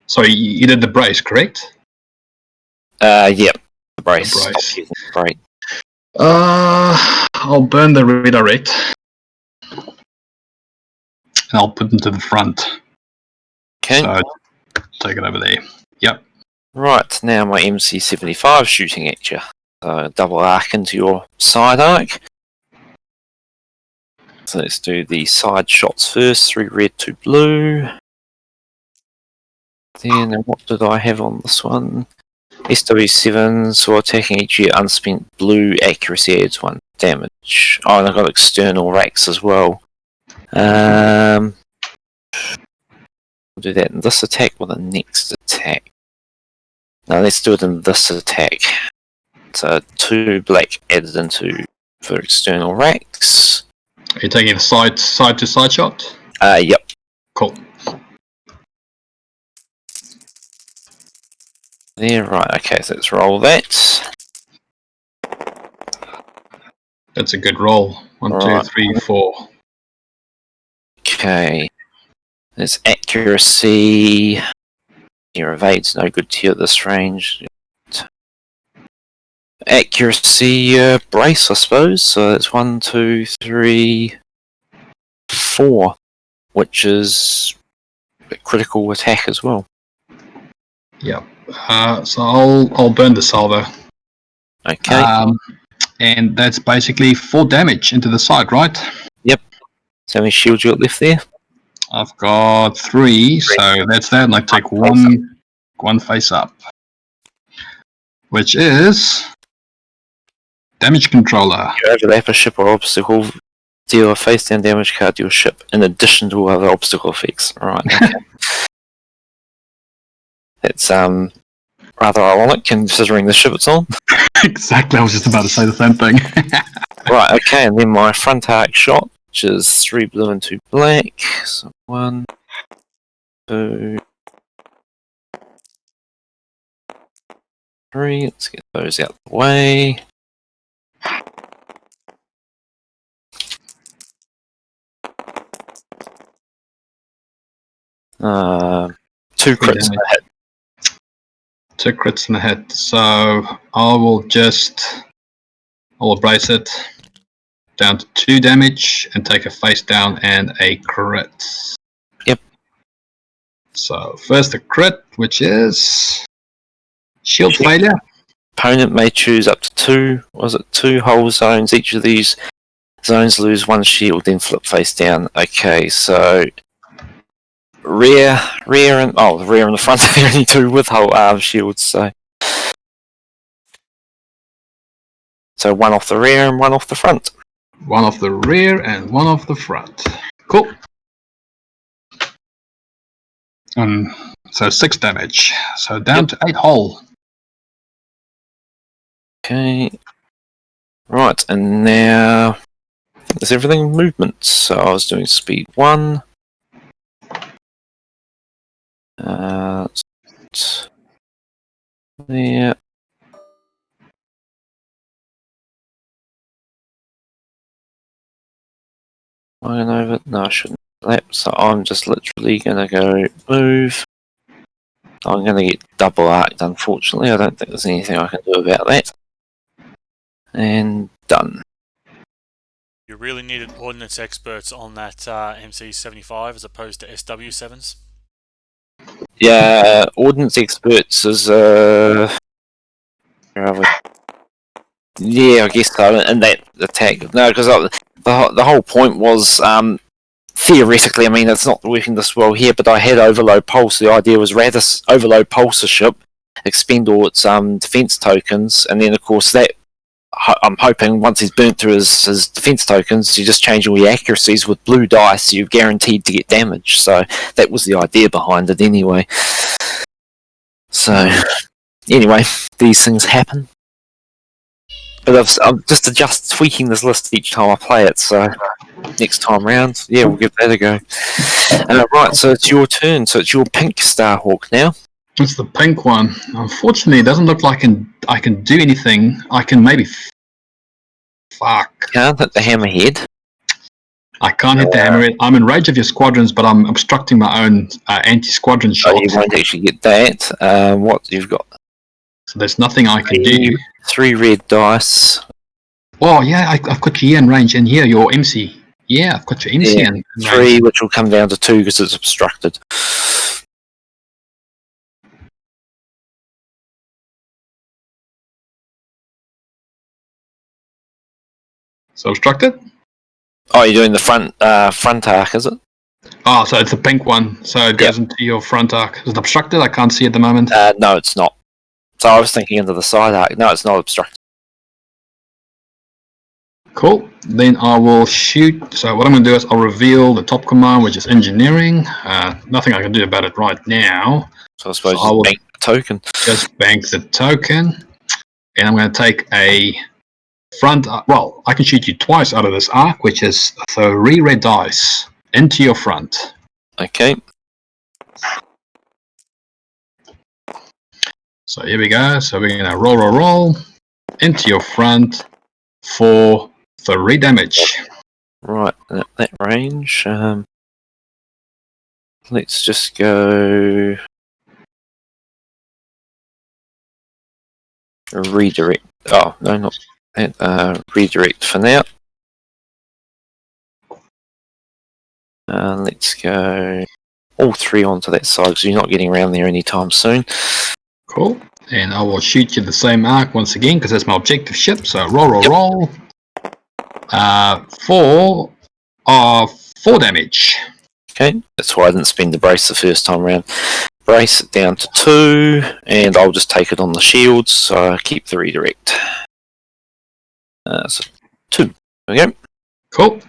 Sorry, you did the brace, correct? Yep, the brace. Right. I'll burn the redirect. And I'll put them to the front. Okay. So take it over there. Yep. Right, now my MC-75 shooting at you. So double arc into your side arc. So let's do the side shots first. 3 red, 2 blue. Then what did I have on this one? SW7, so attacking each year unspent blue, accuracy adds 1 damage. Oh, and I've got external racks as well. I'll do that in this attack or the next attack. Now let's do it in this attack. So 2 black added into for external racks. Are you taking the side to side shot? Yep. Cool. There, right, okay, so let's roll that. That's a good roll. 1, Right. 2, 3, 4. Okay. There's accuracy. Your evade's no good to you at this range. Accuracy brace, I suppose. So that's 1, 2, 3, 4, which is a critical attack as well. Yep. So I'll burn the salvo. Okay. And that's basically 4 damage into the side, right? Yep. So how many shields you got left there? I've got 3, so that's that. And I take one face up, which is damage controller. You overlap a ship or obstacle, deal a face down damage card to your ship, in addition to other obstacle effects. Right. Okay. It's rather ironic considering the ship it's on. Exactly, I was just about to say the same thing. Right, okay, and then my front arc shot, which is 3 blue and 2 black. So 1, 2, 3. Let's get those out of the way. Two Three crits. damage. 2 crits in the head. So I will brace it down to 2 damage and take a face down and a crit. Yep. So first a crit, which is shield failure. Opponent may choose up to 2 whole zones. Each of these zones lose 1 shield, then flip face down. Okay, so rear and the rear and the front are the only 2 with whole shields. So 1 off the rear and 1 off the front. 1 off the rear and 1 off the front. Cool. So 6 damage. So down to 8 whole. Okay. Right, and now is everything movement? So I was doing speed 1. There. Flying over. No, I shouldn't. So I'm just literally gonna go move. I'm gonna get double arced, unfortunately. I don't think there's anything I can do about that. And done. You really needed ordnance experts on that MC75 as opposed to SW7s. Yeah, ordnance experts is where are we? Yeah, I guess so. And that attack, no, because the whole point was theoretically. I mean, it's not working this well here, but I had overload pulse. The idea was rather overload pulse a ship, expend all its defense tokens, and then of course that. I'm hoping once he's burnt through his defense tokens, you just change all your accuracies with blue dice. You're guaranteed to get damage. So that was the idea behind it, anyway. So anyway, these things happen. But I'm just tweaking this list each time I play it. So next time round, yeah, we'll give that a go. Right, so it's your turn. So it's your pink Starhawk now. It's the pink one. Unfortunately, it doesn't look like I can do anything. I can maybe... Fuck. Can't hit the hammerhead. I can't hit the hammerhead. I'm in range of your squadrons, but I'm obstructing my own anti-squadron shot. Oh, you won't actually get that. What you've got? So there's nothing I can do. 3 red dice. Oh, yeah, I've got you in range. And here, your MC. Yeah, I've got your MC in 3, range. which will come down to 2 because it's obstructed. So obstructed? Oh, you're doing the front arc, is it? Oh, so it's the pink one. So it goes into your front arc. Is it obstructed? I can't see at the moment. No, it's not. So I was thinking into the side arc. No, it's not obstructed. Cool. Then I will shoot. So what I'm going to do is I'll reveal the top command, which is engineering. Nothing I can do about it right now. So I suppose I will bank the token. Just bank the token. And I'm going to take a front... well, I can shoot you twice out of this arc, which is 3 red dice into your front. Okay. So here we go. So we're going to roll into your front for 3 damage. Right, at that range. Let's just go... redirect. Oh, no, not that. Redirect for now. Let's go all 3 onto that side because you're not getting around there anytime soon. Cool. And I will shoot you the same arc once again because that's my objective ship. So roll. 4 damage. Okay, that's why I didn't spend the brace the first time around. Brace it down to 2, and I'll just take it on the shields, so I keep the redirect. So 2. Okay. Cool.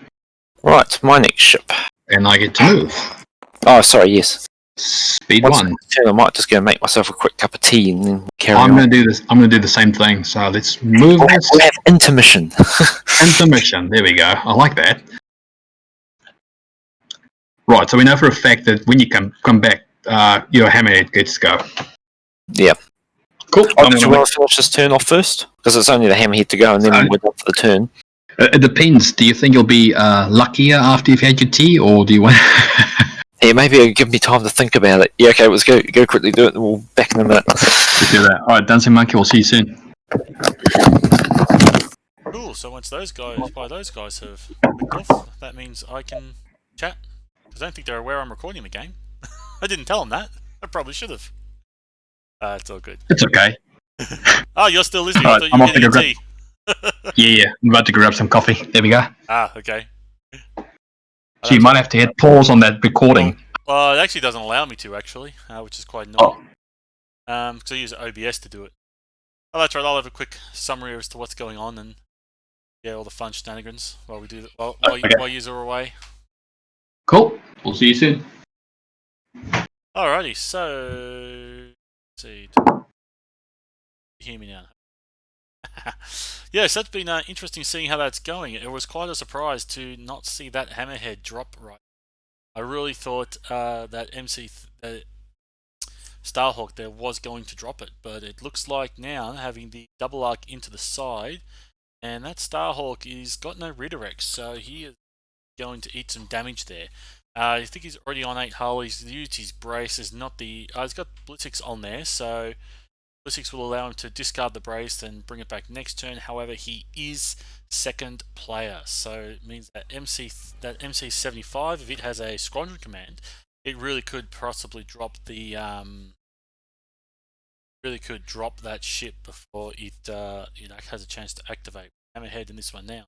Right, my next ship. And I get to move. Oh, sorry, yes. Speed Once 1. I might just go and make myself a quick cup of tea and then carry I'm on. gonna do this. I'm gonna do the same thing. So let's move this. We'll have intermission. Intermission. There we go. I like that. Right. So we know for a fact that when you come back, your hammerhead gets to go. Yeah. Cool. Oh, do you want to finish this turn off first? Because it's only the hammerhead to go, and then we're done for the turn. It depends. Do you think you'll be luckier after you've had your tea, or do you want? Yeah, maybe it'll give me time to think about it. Yeah, okay, let's go quickly do it, and we'll back in a minute. Let's do that. All right, Dancing Monkey. We'll see you soon. Cool. So once those guys have clicked off, that means I can chat. Because I don't think they're aware I'm recording the game. I didn't tell them that. I probably should have. It's all good. It's okay. Oh, you're still listening. All I right, thought you I'm were off to getting go a tea. Yeah. I'm about to grab some coffee. There we go. Ah, okay. So you might have to hit pause on that recording. Well, it actually doesn't allow me to, actually, which is quite annoying. Because I use OBS to do it. Oh, that's right. I'll have a quick summary as to what's going on and all the fun shenanigans while we do that. While you are away. Cool. We'll see you soon. Alrighty. So, let's see. You hear me now? Yes, that's been interesting seeing how that's going. It was quite a surprise to not see that hammerhead drop right. I really thought that Starhawk there was going to drop it, but it looks like now having the double arc into the side, and that Starhawk is got no redirects, so he is going to eat some damage there. I think he's already on 8 hull. He's used his brace. He's got Blitzix on there, so Blitzix will allow him to discard the brace and bring it back next turn. However, he is second player, so it means that MC75, if it has a squadron command, it really could possibly drop the that ship before it has a chance to activate. Hammerhead in this one now,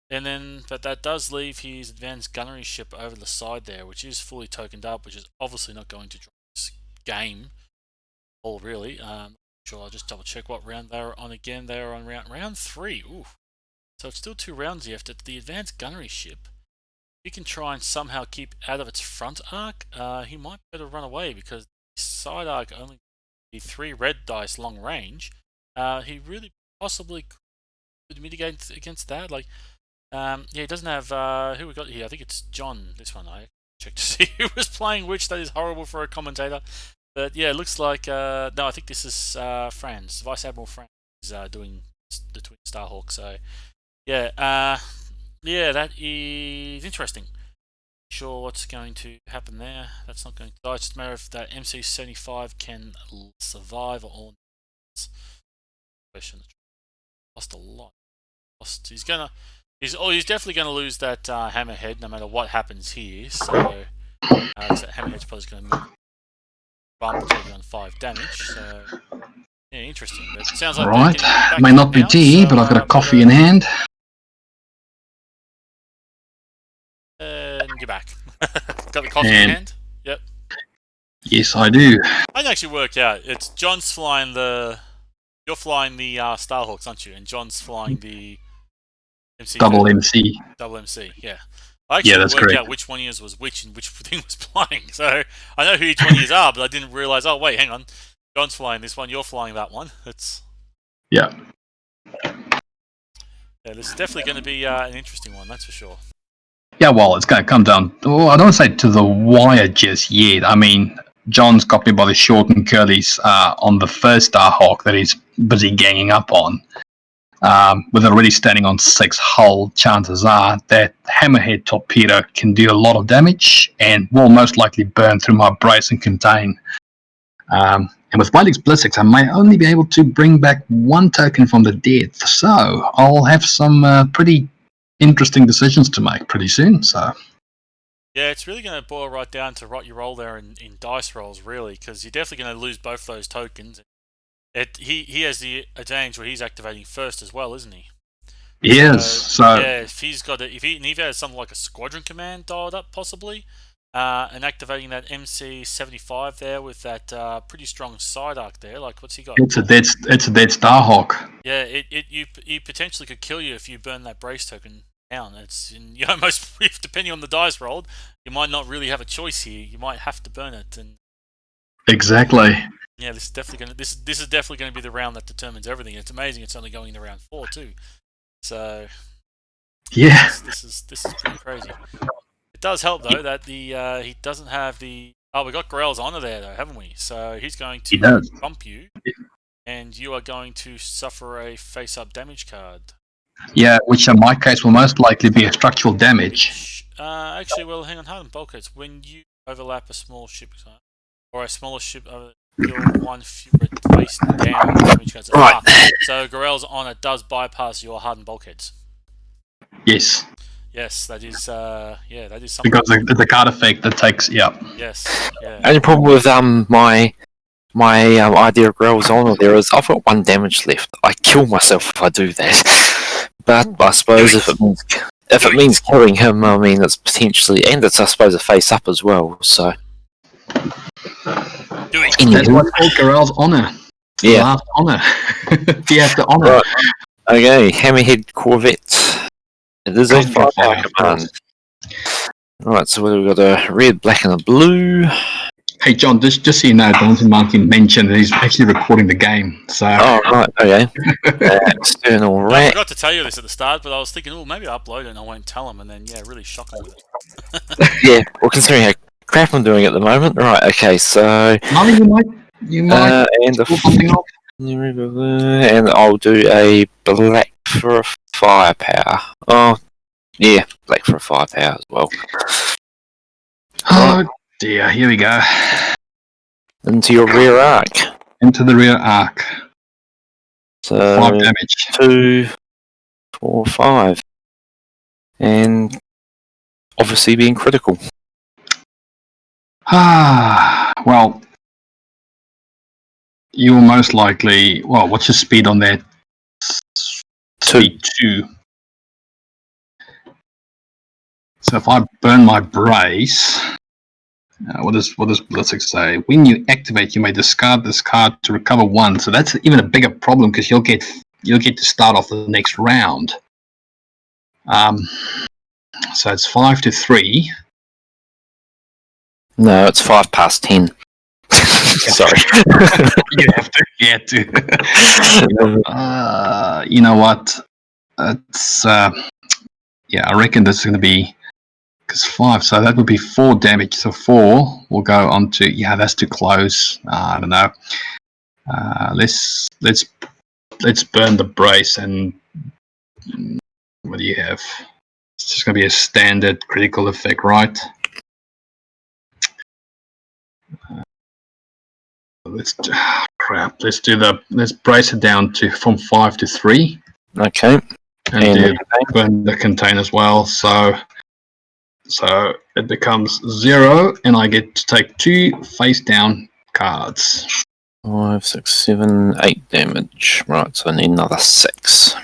and then but that does leave his advanced gunnery ship over the side there, which is fully tokened up, which is obviously not going to drop this game. All really. Sure, I'll just double check what round they're on again. They're on round 3. Ooh. So it's still 2 rounds left. At the advanced gunnery ship, he can try and somehow keep out of its front arc. He might better run away because the side arc only the 3 red dice long range. He really possibly could mitigate against that. Like, he doesn't have who we got here. I think it's John. This one I checked to see who was playing which. That is horrible for a commentator. But yeah, it looks like no. I think this is Frans, Vice Admiral Frans, is doing the Twin Starhawk. So yeah, that is interesting. Sure, what's going to happen there? That's not going to die. It's just a matter of that MC75 can survive or not. Question. Lost a lot. He's definitely gonna lose that hammerhead no matter what happens here. So that hammerhead's probably going to move. On 5 damage, so yeah, interesting. But it sounds like right. May not be tea, but I've got a coffee in hand. And you're back. Got the coffee in hand? Yep. Yes, I do. I can actually work out. It's John's flying the. You're flying the Starhawks, aren't you? And John's flying the MC. Double MC. Double MC, yeah. I actually that's worked correct. out which one of yours was which and which thing was flying. So I know who each one of yours are, but I didn't realise, oh wait, hang on. John's flying this one, you're flying that one. Yeah, this is definitely going to be an interesting one, that's for sure. Yeah, well, it's going to come down, I don't want to say to the wire just yet. I mean, John's got me by the short and curlies on the first Starhawk that he's busy ganging up on. With already standing on 6 hull, chances are that hammerhead torpedo can do a lot of damage and will most likely burn through my brace and contain. And with Wildix Blitzix, I may only be able to bring back 1 token from the dead. So I'll have some pretty interesting decisions to make pretty soon. So yeah, it's really going to boil right down to what you roll there in dice rolls, really, because you're definitely going to lose both those tokens. He has the advantage where he's activating first as well, isn't he? He is. So yeah, if he has something like a squadron command dialed up, possibly, and activating that MC75 there with that pretty strong side arc there, like what's he got? It's a dead Starhawk. Yeah, you potentially could kill you if you burn that brace token down. You almost, depending on the dice rolled, you might not really have a choice here. You might have to burn it, and Exactly. Yeah, this is definitely going to this is definitely going to be the round that determines everything. It's amazing. It's only going into round 4 too. So Yeah. this is pretty crazy. It does help though that the he doesn't have the. Oh, we got Grell's honor there though, haven't we? So he's going He to does. bump you, and you are going to suffer a face-up damage card. Yeah, which in my case will most likely be a structural damage. Actually, well, hang on, hardened bulkheads. When you overlap a small ship or a smaller ship, deal one fewer face down damage cards. Right. So Gorell's honor does bypass your hardened bulkheads. Yes, Yes, that is. That is something. because the card effect that takes. Yeah. Yes. Yeah. Only problem with my idea of Grell's honor there is I've got 1 damage left. I kill myself if I do that. But I suppose if it means killing him, I mean it's potentially, and it's I suppose a face up as well. So Do it. That's what's called Garel's honor. Yeah. Last honor. You have to honor. Right. Okay, Hammerhead Corvette. It is a 5-hour command. Right, so we've got a red, black, and a blue. Hey John, just so you know, Donson Martin mentioned that he's actually recording the game. So Oh, right, okay. External I rack. forgot to tell you this at the start, but I was thinking, oh, maybe I'll upload it and I won't tell him, and then really shock him with it. Yeah, well, considering how crap I'm doing at the moment. Right, okay, so. Molly, you might And pull something off. and I'll do a black for a firepower. Oh, yeah, black for a firepower as well. Oh dear, here we go. Into your rear arc. Into the rear arc. So 5 damage. 2, 4, 5, and obviously being critical. Well, you will most likely. Well, what's your speed on that? Speed 2. So if I burn my brace, what does Blitzig say? When you activate, you may discard this card to recover 1. So that's even a bigger problem because you'll get to start off the next round. So it's 5 to 3. No, it's 5 past 10. Sorry. You have to. You know what? It's yeah. I reckon this is going to be because 5. So that would be 4 damage. So 4 will go on to. Yeah, that's too close. I don't know. Let's burn the brace and what do you have? It's just going to be a standard critical effect, right? Let's brace it down from 5 to 3. Okay. And burn the contain as well. So it becomes 0, and I get to take 2 face down cards. 5, 6, 7, 8 damage. Right, so I need another 6.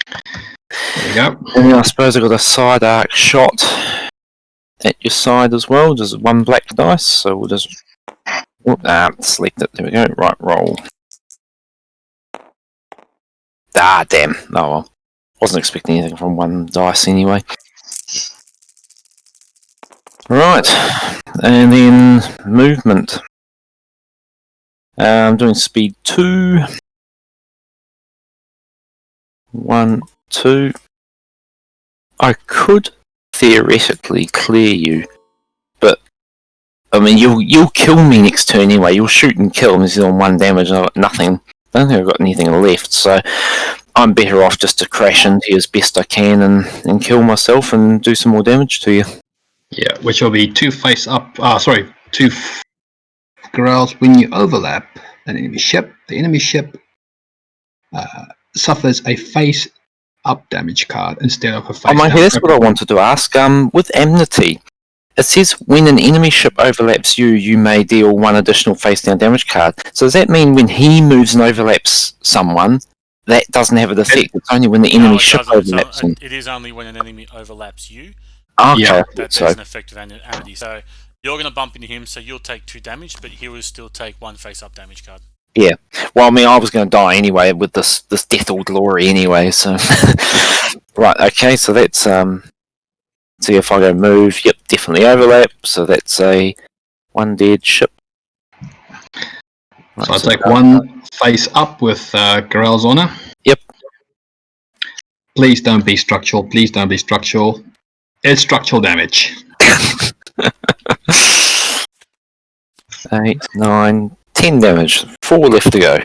There you go. And I suppose I've got a side arc shot at your side as well. Just 1 black dice, so we'll just select it. There we go. Right, roll. Damn. Oh well. Wasn't expecting anything from 1 dice anyway. Right, and then movement. I'm doing speed 2. 1, 2. I could theoretically clear you, but I mean you'll kill me next turn anyway. You'll shoot and kill me on 1 damage. And I've got nothing. I don't think I've got anything left, so I'm better off just to crash into you as best I can and kill myself and do some more damage to you. Yeah, which will be 2 face up. 2 growls when you overlap an enemy ship. The enemy ship suffers a face up damage card instead of a face down. That's what I wanted to ask. With Amnesty, it says when an enemy ship overlaps you, you may deal 1 additional face down damage card. So does that mean when he moves and overlaps someone, that doesn't have an effect? It's only when the enemy ship overlaps him. It is only when an enemy overlaps you. Okay, that there's an effect of amnesty. So you're going to bump into him, so you'll take 2 damage, but he will still take 1 face-up damage card. Yeah. Well, I mean, I was going to die anyway with this Death or Glory anyway, so... Right, okay, so that's... See if I go move, yep, definitely overlap, so that's a 1 dead ship. So I take one face up with Garel's Honor. Yep. Please don't be structural. Please don't be structural. It's structural damage. 8, 9, 10 damage. 4 left to go.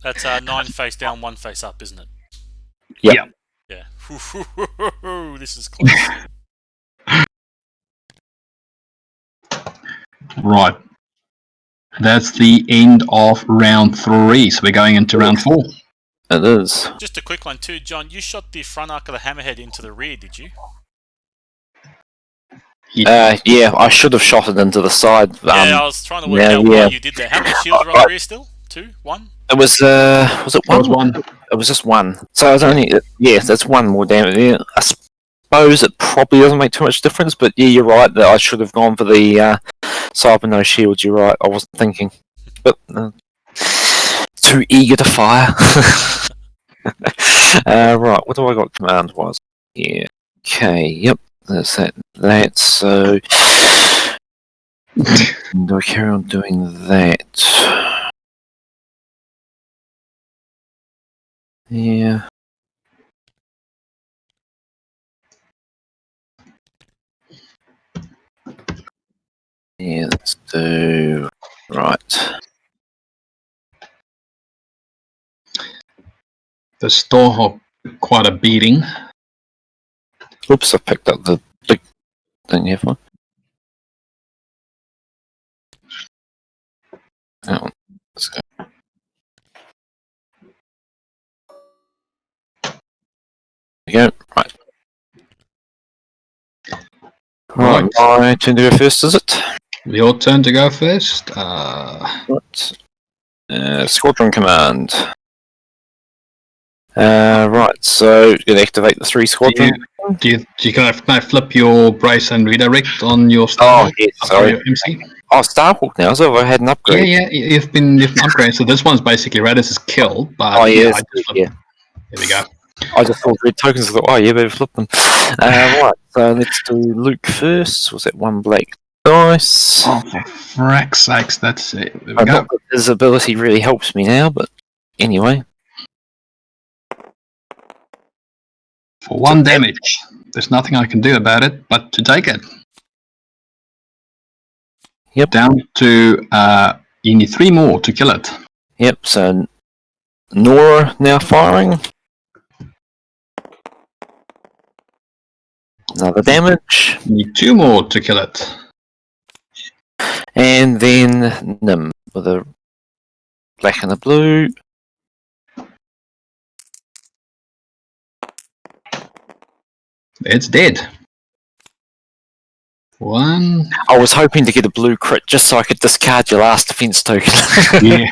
That's 9 face down, 1 face up, isn't it? Yep. Yeah. This is close. Right. That's the end of round 3. So we're going into round 4. It is. Just a quick one too, John. You shot the front arc of the hammerhead into the rear, did you? Yeah, I should have shot it into the side. I was trying to work out why you did that. How many shields are on the rear still? 2? 1? It was it one? That was 1. It was just 1. So I was only that's 1 more damage. Yeah, I suppose it probably doesn't make too much difference, but yeah, you're right that I should have gone for the side with no shields. You're right. I wasn't thinking, but too eager to fire. Right, what do I got command wise? Yeah. Okay. Yep. That's that. So do I carry on doing that? Yeah. Yeah, let's do right. The Starhawk, quite a beating. Oops, I picked up the big thing here for. Hang on. Let's go. There we go. Right. Right. My turn to go first, is it? Your turn to go first. Right. Squadron command. Right, so you're gonna activate the 3 squadron. Can I flip your brace and redirect on your Oh, yeah, sorry. your MC? Oh, Starhawk now, so I had an upgrade. Yeah, you've been upgraded. So this one's basically Radis is killed, but Oh, yeah, there we go. I just thought red tokens. I thought, oh yeah, better flip them. Right, so let's do Luke first. Was that 1 black dice? Oh, for frack's sakes, that's it. There we go. Not that his ability really helps me now, but anyway. For 1 damage. There's nothing I can do about it but to take it. Yep. Down to you need 3 more to kill it. Yep, so Nora now firing. Another damage. You need 2 more to kill it. And then Nim with a black and a blue. It's dead. 1. I was hoping to get a blue crit just so I could discard your last defense token. Yeah.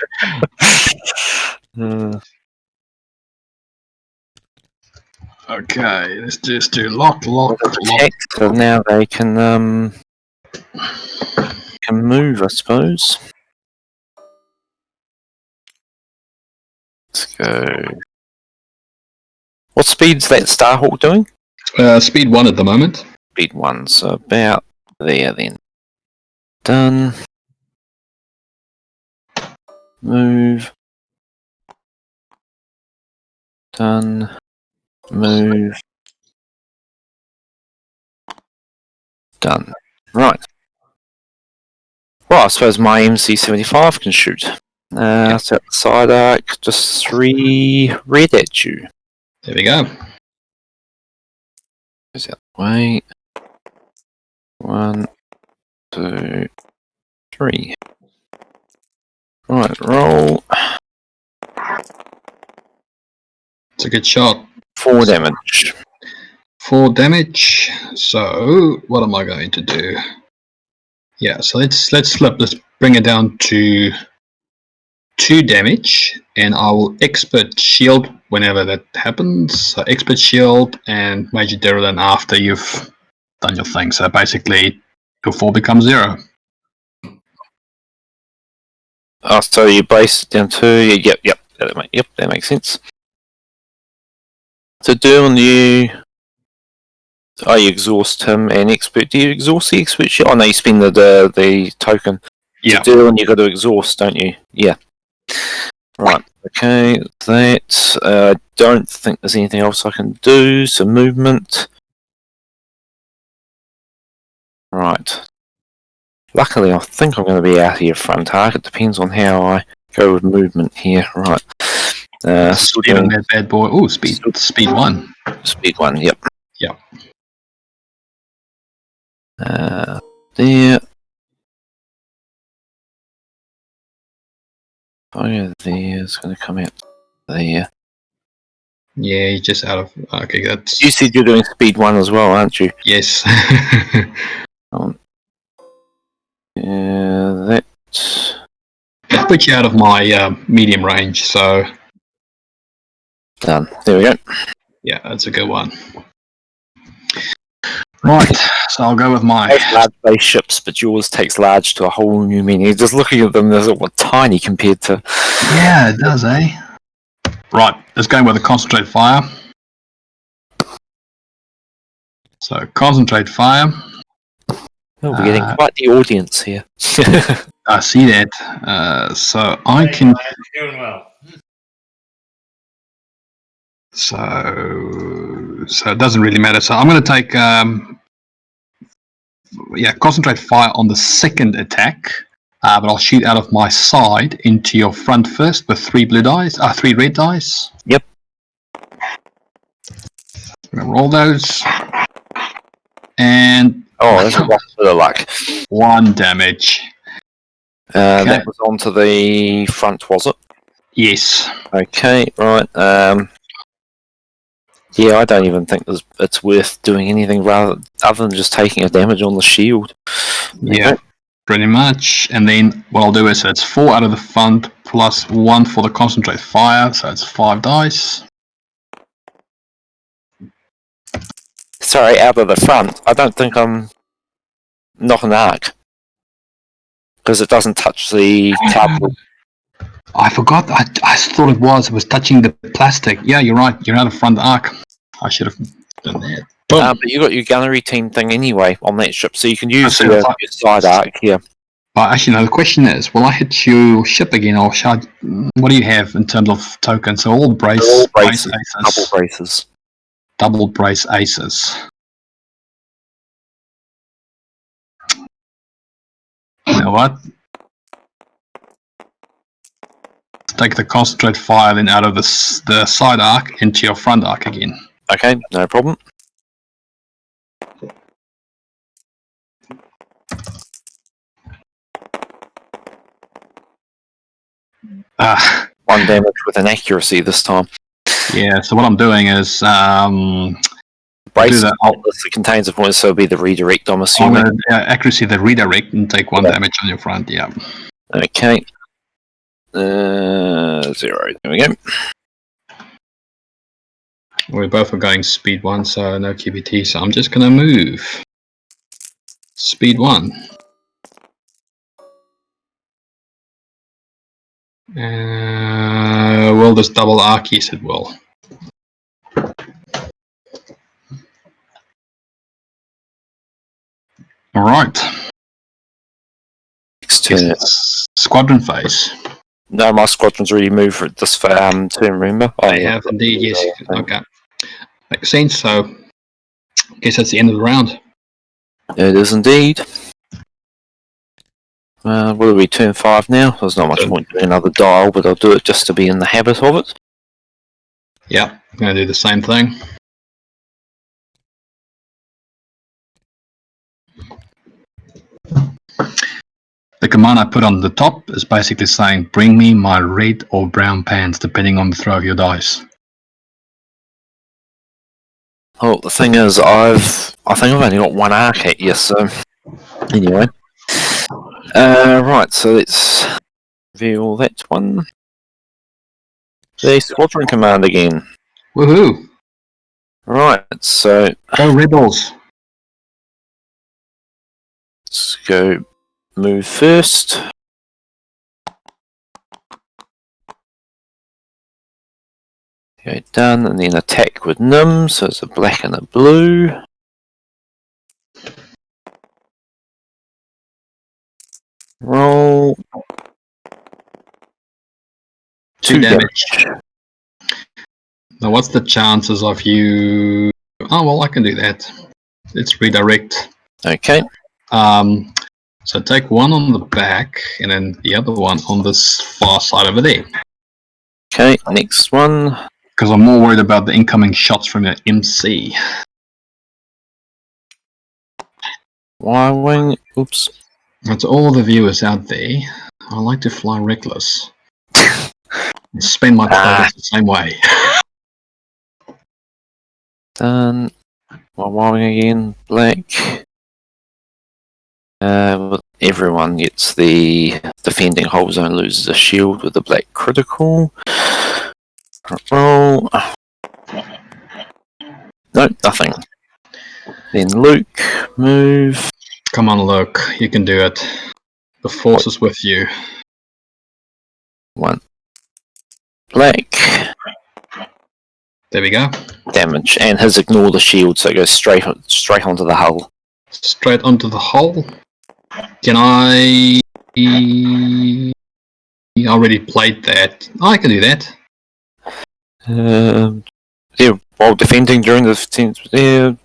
Okay, let's just do lock. Attack, so now they can move, I suppose. Let's go. What speed's that Starhawk doing? Speed 1 at the moment. Speed 1, so about there then. Done. Move. Done. Move. Done. Right. Well, I suppose my MC75 can shoot. So at the side arc, just 3 red at you. There we go. Goes out the way. 1, 2, 3. Right, roll. It's a good shot. 4 damage. 4 damage. So what am I going to do? Yeah, so let's flip. Let's bring it down to 2 damage, and I will expert shield whenever that happens. So expert shield and major Derrilin after you've done your thing. So basically, your 4 becomes 0. Oh, so you base it down to yep. That makes sense. So Derwin, you exhaust him and expert. Do you exhaust the expert shield? Oh no, you spend the token. Yeah. to do, and you've got to exhaust, don't you? Yeah. Right. Okay. That. I don't think there's anything else I can do. So movement. Right. Luckily, I think I'm going to be out here front arc. It depends on how I go with movement here. Right. Still Speed on doing that bad boy. Oh, speed 1. speed 1. Yep. Yep. There. Fire there is going to come out there. Yeah, he's just out of. Okay, that's. You said you're doing speed 1 as well, aren't you? Yes. That. That puts you out of my medium range, so Done. There we go. yeah, that's a good one. Right, so I'll go with my. Both large base ships, but yours takes large to a whole new meaning. Just looking at them, they're tiny compared to. Yeah, it does, eh? Right, let's go with a concentrate fire. So concentrate fire. Oh, we're getting quite the audience here. I see that. So I can. Doing well. So it doesn't really matter. So I'm going to take concentrate fire on the second attack, but I'll shoot out of my side into your front first with 3 red dice. Yep. I'm going to roll those, and That's a lot of luck. 1 damage. That was onto the front, was it? Yes. Okay, right. Yeah, I don't even think it's worth doing anything other than just taking a damage on the shield. Yeah, pretty much. And then what I'll do is it's 4 out of the front plus 1 for the concentrate fire, so it's 5 dice. Sorry, out of the front. I don't think I'm knocking the arc. Because it doesn't touch the cardboard. I forgot. I thought it was touching the plastic. Yeah, you're right. You're out of front arc. I should have done that. But you got your gunnery team thing anyway on that ship, so you can use see your that. side arc here. But actually, no. The question is, will I hit your ship again, or should what do you have in terms of tokens? So all brace Braces, aces, double braces. double brace aces. You know what? Take the concentrate fire then out of the side arc into your front arc again. Okay, no problem. One damage with an accuracy this time. Yeah, so what I'm doing is Brace contains a point, so it'll be the redirect, I'm assuming. Accuracy the redirect and take 1 damage on your front, yeah. Okay. 0. There we go. We both are going speed 1, so no QBT, so I'm just going to move. Speed 1. Will this double arc? Yes, it will. Alright. Next turn. Squadron phase. No, my squadron's already moved for this turn, remember? They have indeed, yes. Okay. Makes sense, so I guess that's the end of the round. It is indeed. What are we, turn 5 now? There's not much point doing another dial, but I'll do it just to be in the habit of it. Yeah, I'm going to do the same thing. The command I put on the top is basically saying, bring me my red or brown pants, depending on the throw of your dice. Oh, the thing is, I think I've only got 1 arc at you, so anyway. Right, so let's reveal that one. The squadron command again. Woohoo! Right, so Go Rebels! let's go move first. Okay, done, and then attack with Nim, so it's a black and a blue. Roll. roll. 2 damage. Now, what's the chances of you... Oh, well, I can do that. Let's redirect. Okay. So take one on the back, and then the other one on this far side over there. Okay, next one. Because I'm more worried about the incoming shots from your MC. Y-wing. Oops. And to all the viewers out there, I like to fly reckless. And spend my progress the same way. Done. Y-wing again. Black. Everyone gets the defending hull zone loses a shield with a black critical. Roll. Nope, nothing. Then Luke, move. Come on, Luke, you can do it. The force is with you. 1. Black. There we go. Damage. And his ignore the shield, so it goes straight onto the hull. Straight onto the hull. Can I... already played that. Oh, I can do that. Yeah, while defending during the...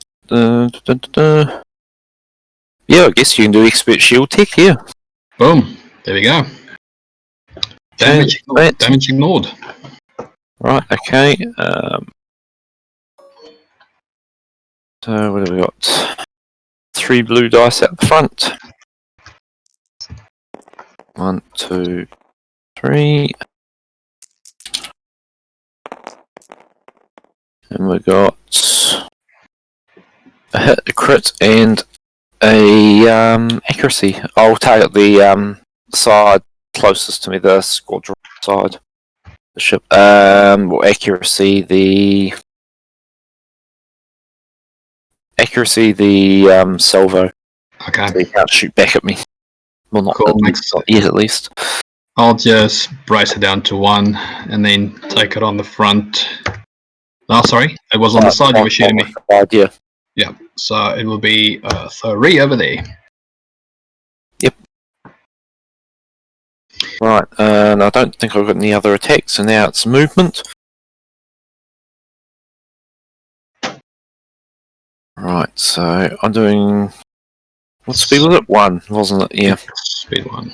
Yeah, I guess you can do expert shield tech here. Boom. There we go. Damage ignored. Damage ignored. Right, okay. So what have we got? 3 blue dice at the front. 1, 2, 3. And we got a hit, a crit, and a accuracy. I'll target the side closest to me, the squadron side. The ship. Well, accuracy, the salvo. Okay. So you can't shoot back at me. Well, not, Cool, not yet, at least. I'll just brace it down to 1 and then take it on the front. Oh, sorry, it was on the side you were shooting me. Yeah. Yeah, so it will be 3 over there. Yep. Right, and I don't think I've got any other attacks, so now it's movement. Right, so I'm doing... What speed was it? 1, wasn't it? Yeah. Speed 1.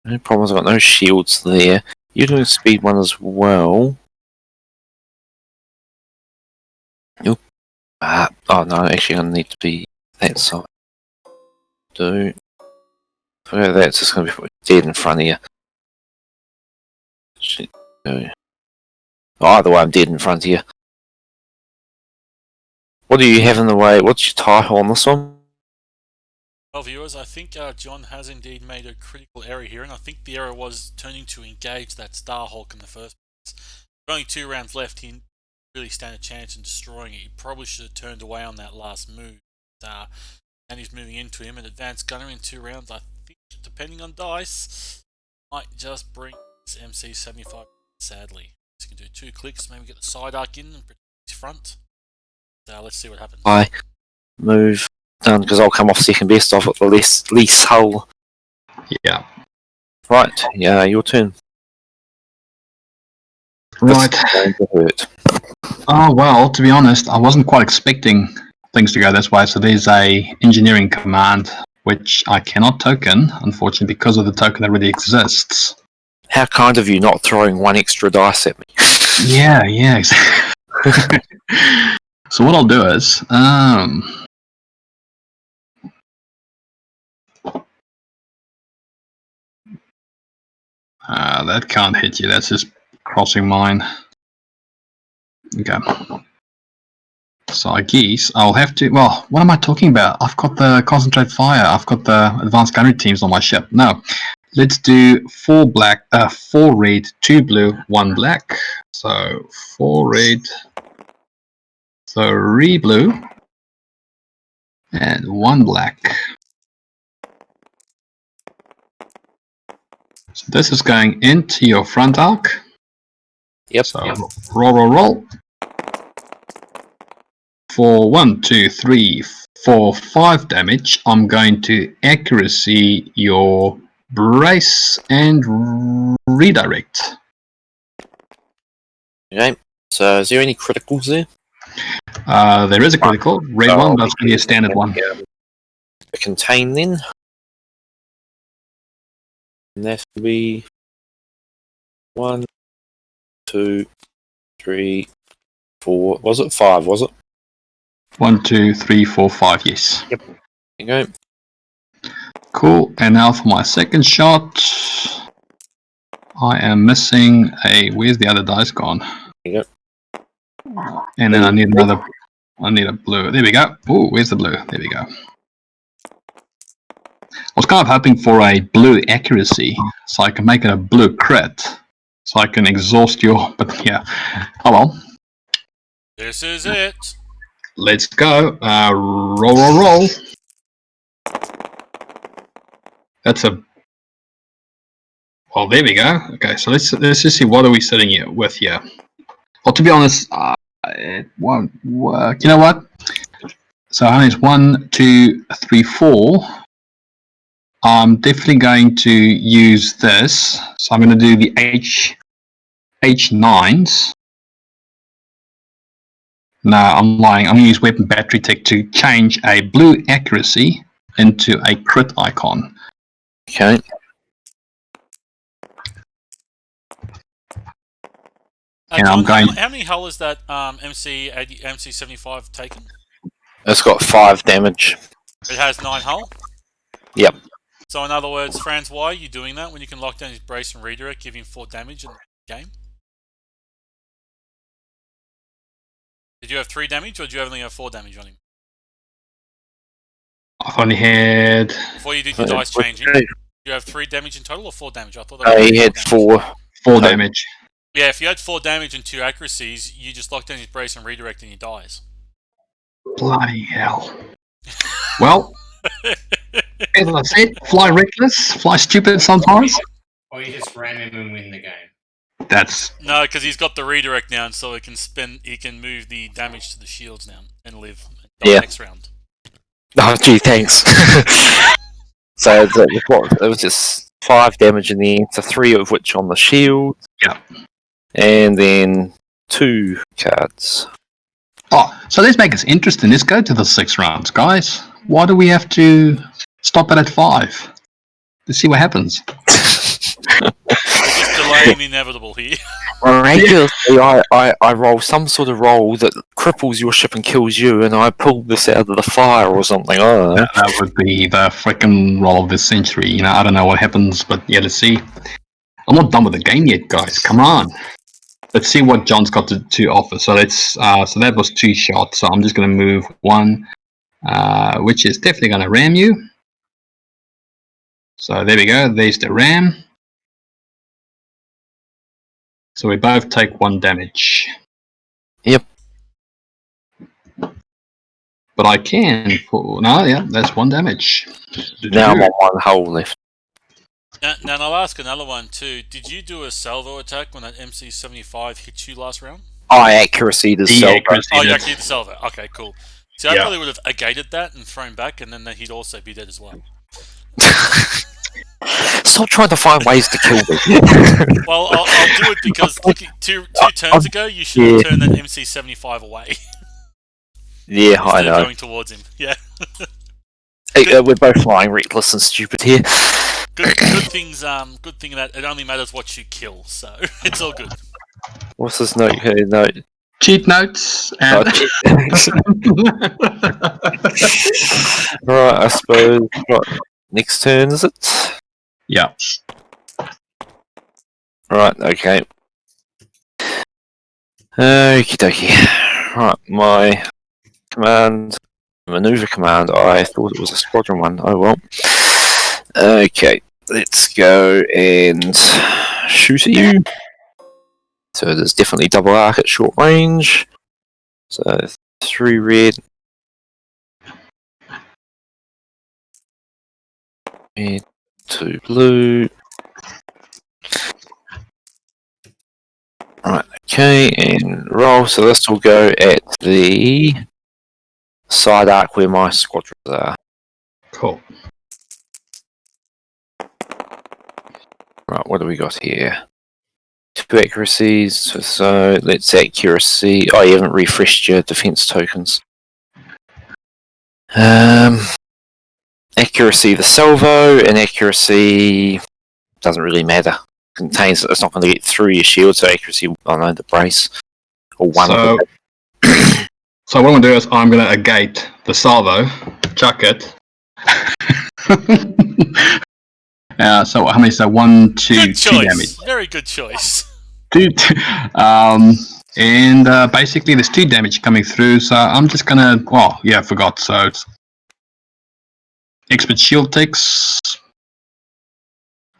No problems, I've got no shields there. You're doing speed 1 as well. Oop. Oh no, actually I need to be that side. Okay, that's just going to be dead in front of you. Shit. Oh, either way, I'm dead in front of you. What do you have in the way? What's your title on this one? Well, viewers, I think John has indeed made a critical error here, and I think the error was turning to engage that Starhawk in the first place. With only 2 rounds left, he didn't really stand a chance in destroying it. He probably should have turned away on that last move. And he's moving into him, an advanced gunner in 2 rounds. I think, depending on dice, might just bring his MC75, sadly. He's going to do 2 clicks, maybe get the side arc in and protect his front. Let's see what happens. I move done because I'll come off second best. I've got the least hull. Yeah. Right, yeah, your turn. Right. This is going to hurt. Oh, well, to be honest, I wasn't quite expecting things to go this way. So there's a engineering command, which I cannot token, unfortunately, because of the token that already exists. How kind of you not throwing 1 extra dice at me. Yeah, exactly. So what I'll do is, that can't hit you. That's just crossing mine. Okay. So I guess I'll have to. Well, what am I talking about? I've got the concentrate fire. I've got the advanced gunnery teams on my ship. No, let's do 4 black, 4 red, 2 blue, 1 black. So 4 red, 3 blue, and 1 black. So this is going into your front arc. Yep. So roll. For 1, 2, 3, 4, 5 damage, I'm going to accuracy your brace and redirect. Okay. So is there any criticals there? There is a critical red one, but it's going to be a standard one. A contain then. And that will be 1, 2, 3, 4. Was it 5? Was it? 1, 2, 3, 4, 5. Yes. Yep. There you go. Cool. And now for my second shot, I am missing a. Where's the other dice gone? There you go. And then I need another. I need a blue. There we go. Oh, where's the blue? There we go. I was kind of hoping for a blue accuracy, so I can make it a blue crit, so I can exhaust your. But yeah, oh well. This is it. Let's go. Roll. That's a. Well, there we go. Okay, so let's just see what are we sitting here with here. Well, to be honest, it won't work. You know what? So I think it's 1, 2, 3, 4. I'm definitely going to use this. So I'm going to do the H9s. No, I'm lying. I'm going to use weapon battery tech to change a blue accuracy into a crit icon. Okay. And I'm going. How many hull is that MC75 taken? It's got 5 damage. It has 9 hull? Yep. So in other words, Frans, why are you doing that when you can lock down his brace and redirect, give him 4 damage in the game? Did you have 3 damage or did you only have 4 damage on him? I've only had. Before you did your dice changing, did you have 3 damage in total or 4 damage? I thought that He had 4. 4 damage. Yeah, if you had 4 damage and 2 accuracies, you just lock down his brace and redirect and he dies. Bloody hell. Well, as I said, fly reckless, fly stupid sometimes. Or you just ram him and win the game. That's. No, because he's got the redirect now, and so he can move the damage to the shields now and live next round. Oh, gee, thanks. So it was just 5 damage in the end, so 3 of which on the shield. Yeah. And then 2 cards. Oh, so let's make this interesting. Let's go to the 6 rounds, guys. Why do we have to stop it at 5? Let's see what happens. We're just delaying the inevitable here. Miraculously, I roll some sort of roll that cripples your ship and kills you, and I pull this out of the fire or something. I don't know. That would be the freaking roll of the century. You know, I don't know what happens, but yeah, let's see. I'm not done with the game yet, guys. Come on. Let's see what John's got to offer. So let's. So that was 2 shots. So I'm just going to move 1, which is definitely going to ram you. So there we go. There's the ram. So we both take 1 damage. Yep. But I can. No, yeah, that's 1 damage. Now I'm on 1 hole left. Now I'll ask another one too. Did you do a salvo attack when that MC75 hit you last round? I accuracy the salvo. Oh, you actually did the salvo. Okay, cool. See, I probably would have agated that and thrown back, and then he'd also be dead as well. Stop trying to find ways to kill me. Well, I'll do it because two turns ago you should have turned that MC75 away. Yeah, I know. Going towards him. Yeah. Hey, we're both flying reckless and stupid here. Good things. Good thing that it only matters what you kill, so it's all good. What's this note here? Note. Cheat notes. Oh, right, I suppose. Right, next turn is it? Yeah. Right. Okay. Okie dokie. Right, my command, maneuver command. I thought it was a squadron one. Oh well. Okay, let's go and shoot at you. So there's definitely double arc at short range. So 3 red. And 2 blue. Right, okay, and roll. So this will go at the side arc where my squadrons are. Cool. Right, what do we got here? 2 accuracies. So let's accuracy. Oh, you haven't refreshed your defense tokens. Accuracy the salvo, and accuracy doesn't really matter. Contains it's not going to get through your shield, so accuracy. I know the brace or one of them. So what I'm going to do is I'm going to negate the salvo, chuck it. So how many? So 1, 2, Good 2 choice. damage. Very good choice. And basically there's 2 damage coming through. So I'm just going to. Oh yeah, I forgot. So it's expert shield takes.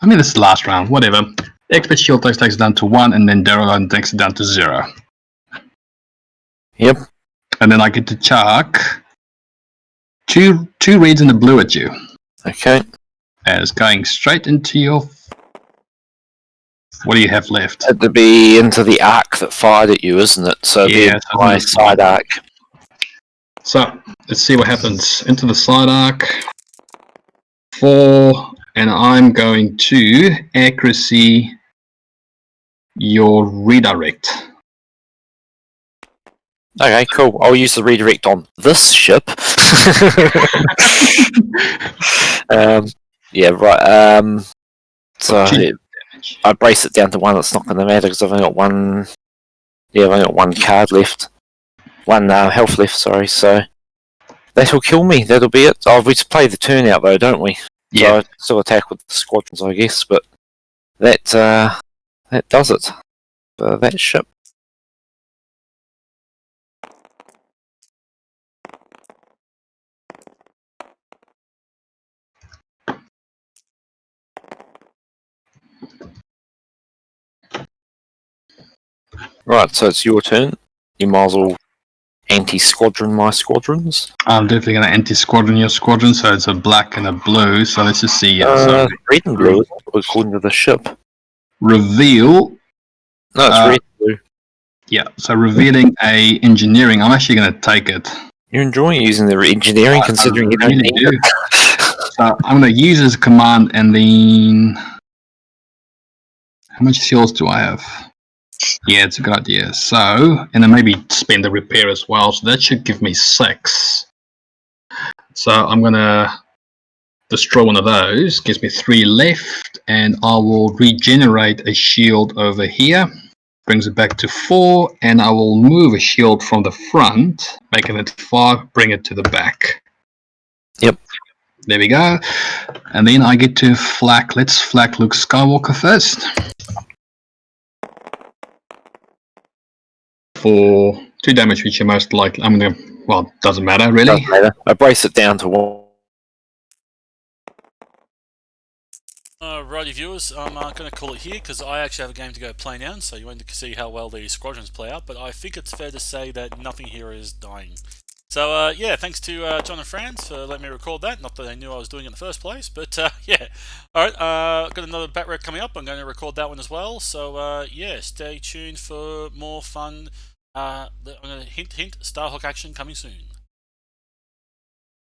I mean, this is the last round. Whatever. Expert shield takes it down to 1, and then Daryl takes it down to 0. Yep. And then I get to chuck two reds and a blue at you. Okay. And it's going straight into your. What do you have left? Had to be into the arc that fired at you, isn't it? So Yeah, the my side arc. So let's see what happens. Into the side arc. 4, and I'm going to accuracy your redirect. Okay, cool. I'll use the redirect on this ship. Yeah, right. So I brace it down to 1. That's not going to matter because I've only got 1. Yeah, I've only got 1 card left. 1 health left. Sorry. So that'll kill me. That'll be it. Oh, we just play the turn out though, don't we? Yeah. So I still attack with the squadrons, I guess. But that does it for that ship. Right, so it's your turn. You might as well anti-squadron my squadrons. I'm definitely going to anti-squadron your squadron, so it's a black and a blue. So let's just see. So Red and blue, according to the ship. reveal. No, it's red and blue. Yeah, so revealing a engineering. I'm actually going to take it. You're enjoying using the engineering, considering you don't really need do. it. So I'm going to use as a command, and then how much shields do I have? Yeah, it's a good idea. So, and then maybe spend the repair as well. So that should give me 6. So I'm going to destroy one of those. Gives me 3 left, and I will regenerate a shield over here. Brings it back to 4, and I will move a shield from the front, making it 5, bring it to the back. Yep. There we go. And then I get to flak. Let's flak Luke Skywalker first. For 2 damage, which are most likely. I'm going to. Well, doesn't matter, really. Doesn't matter. I brace it down to 1. Righty viewers, I'm going to call it here because I actually have a game to go play now, so you want to see how well these squadrons play out, but I think it's fair to say that nothing here is dying. So yeah, thanks to John and Frans for letting me record that, not that they knew I was doing it in the first place, but yeah. Alright, got another bat rec coming up, I'm going to record that one as well, so yeah, stay tuned for more fun, I'm going to hint, Starhawk action coming soon.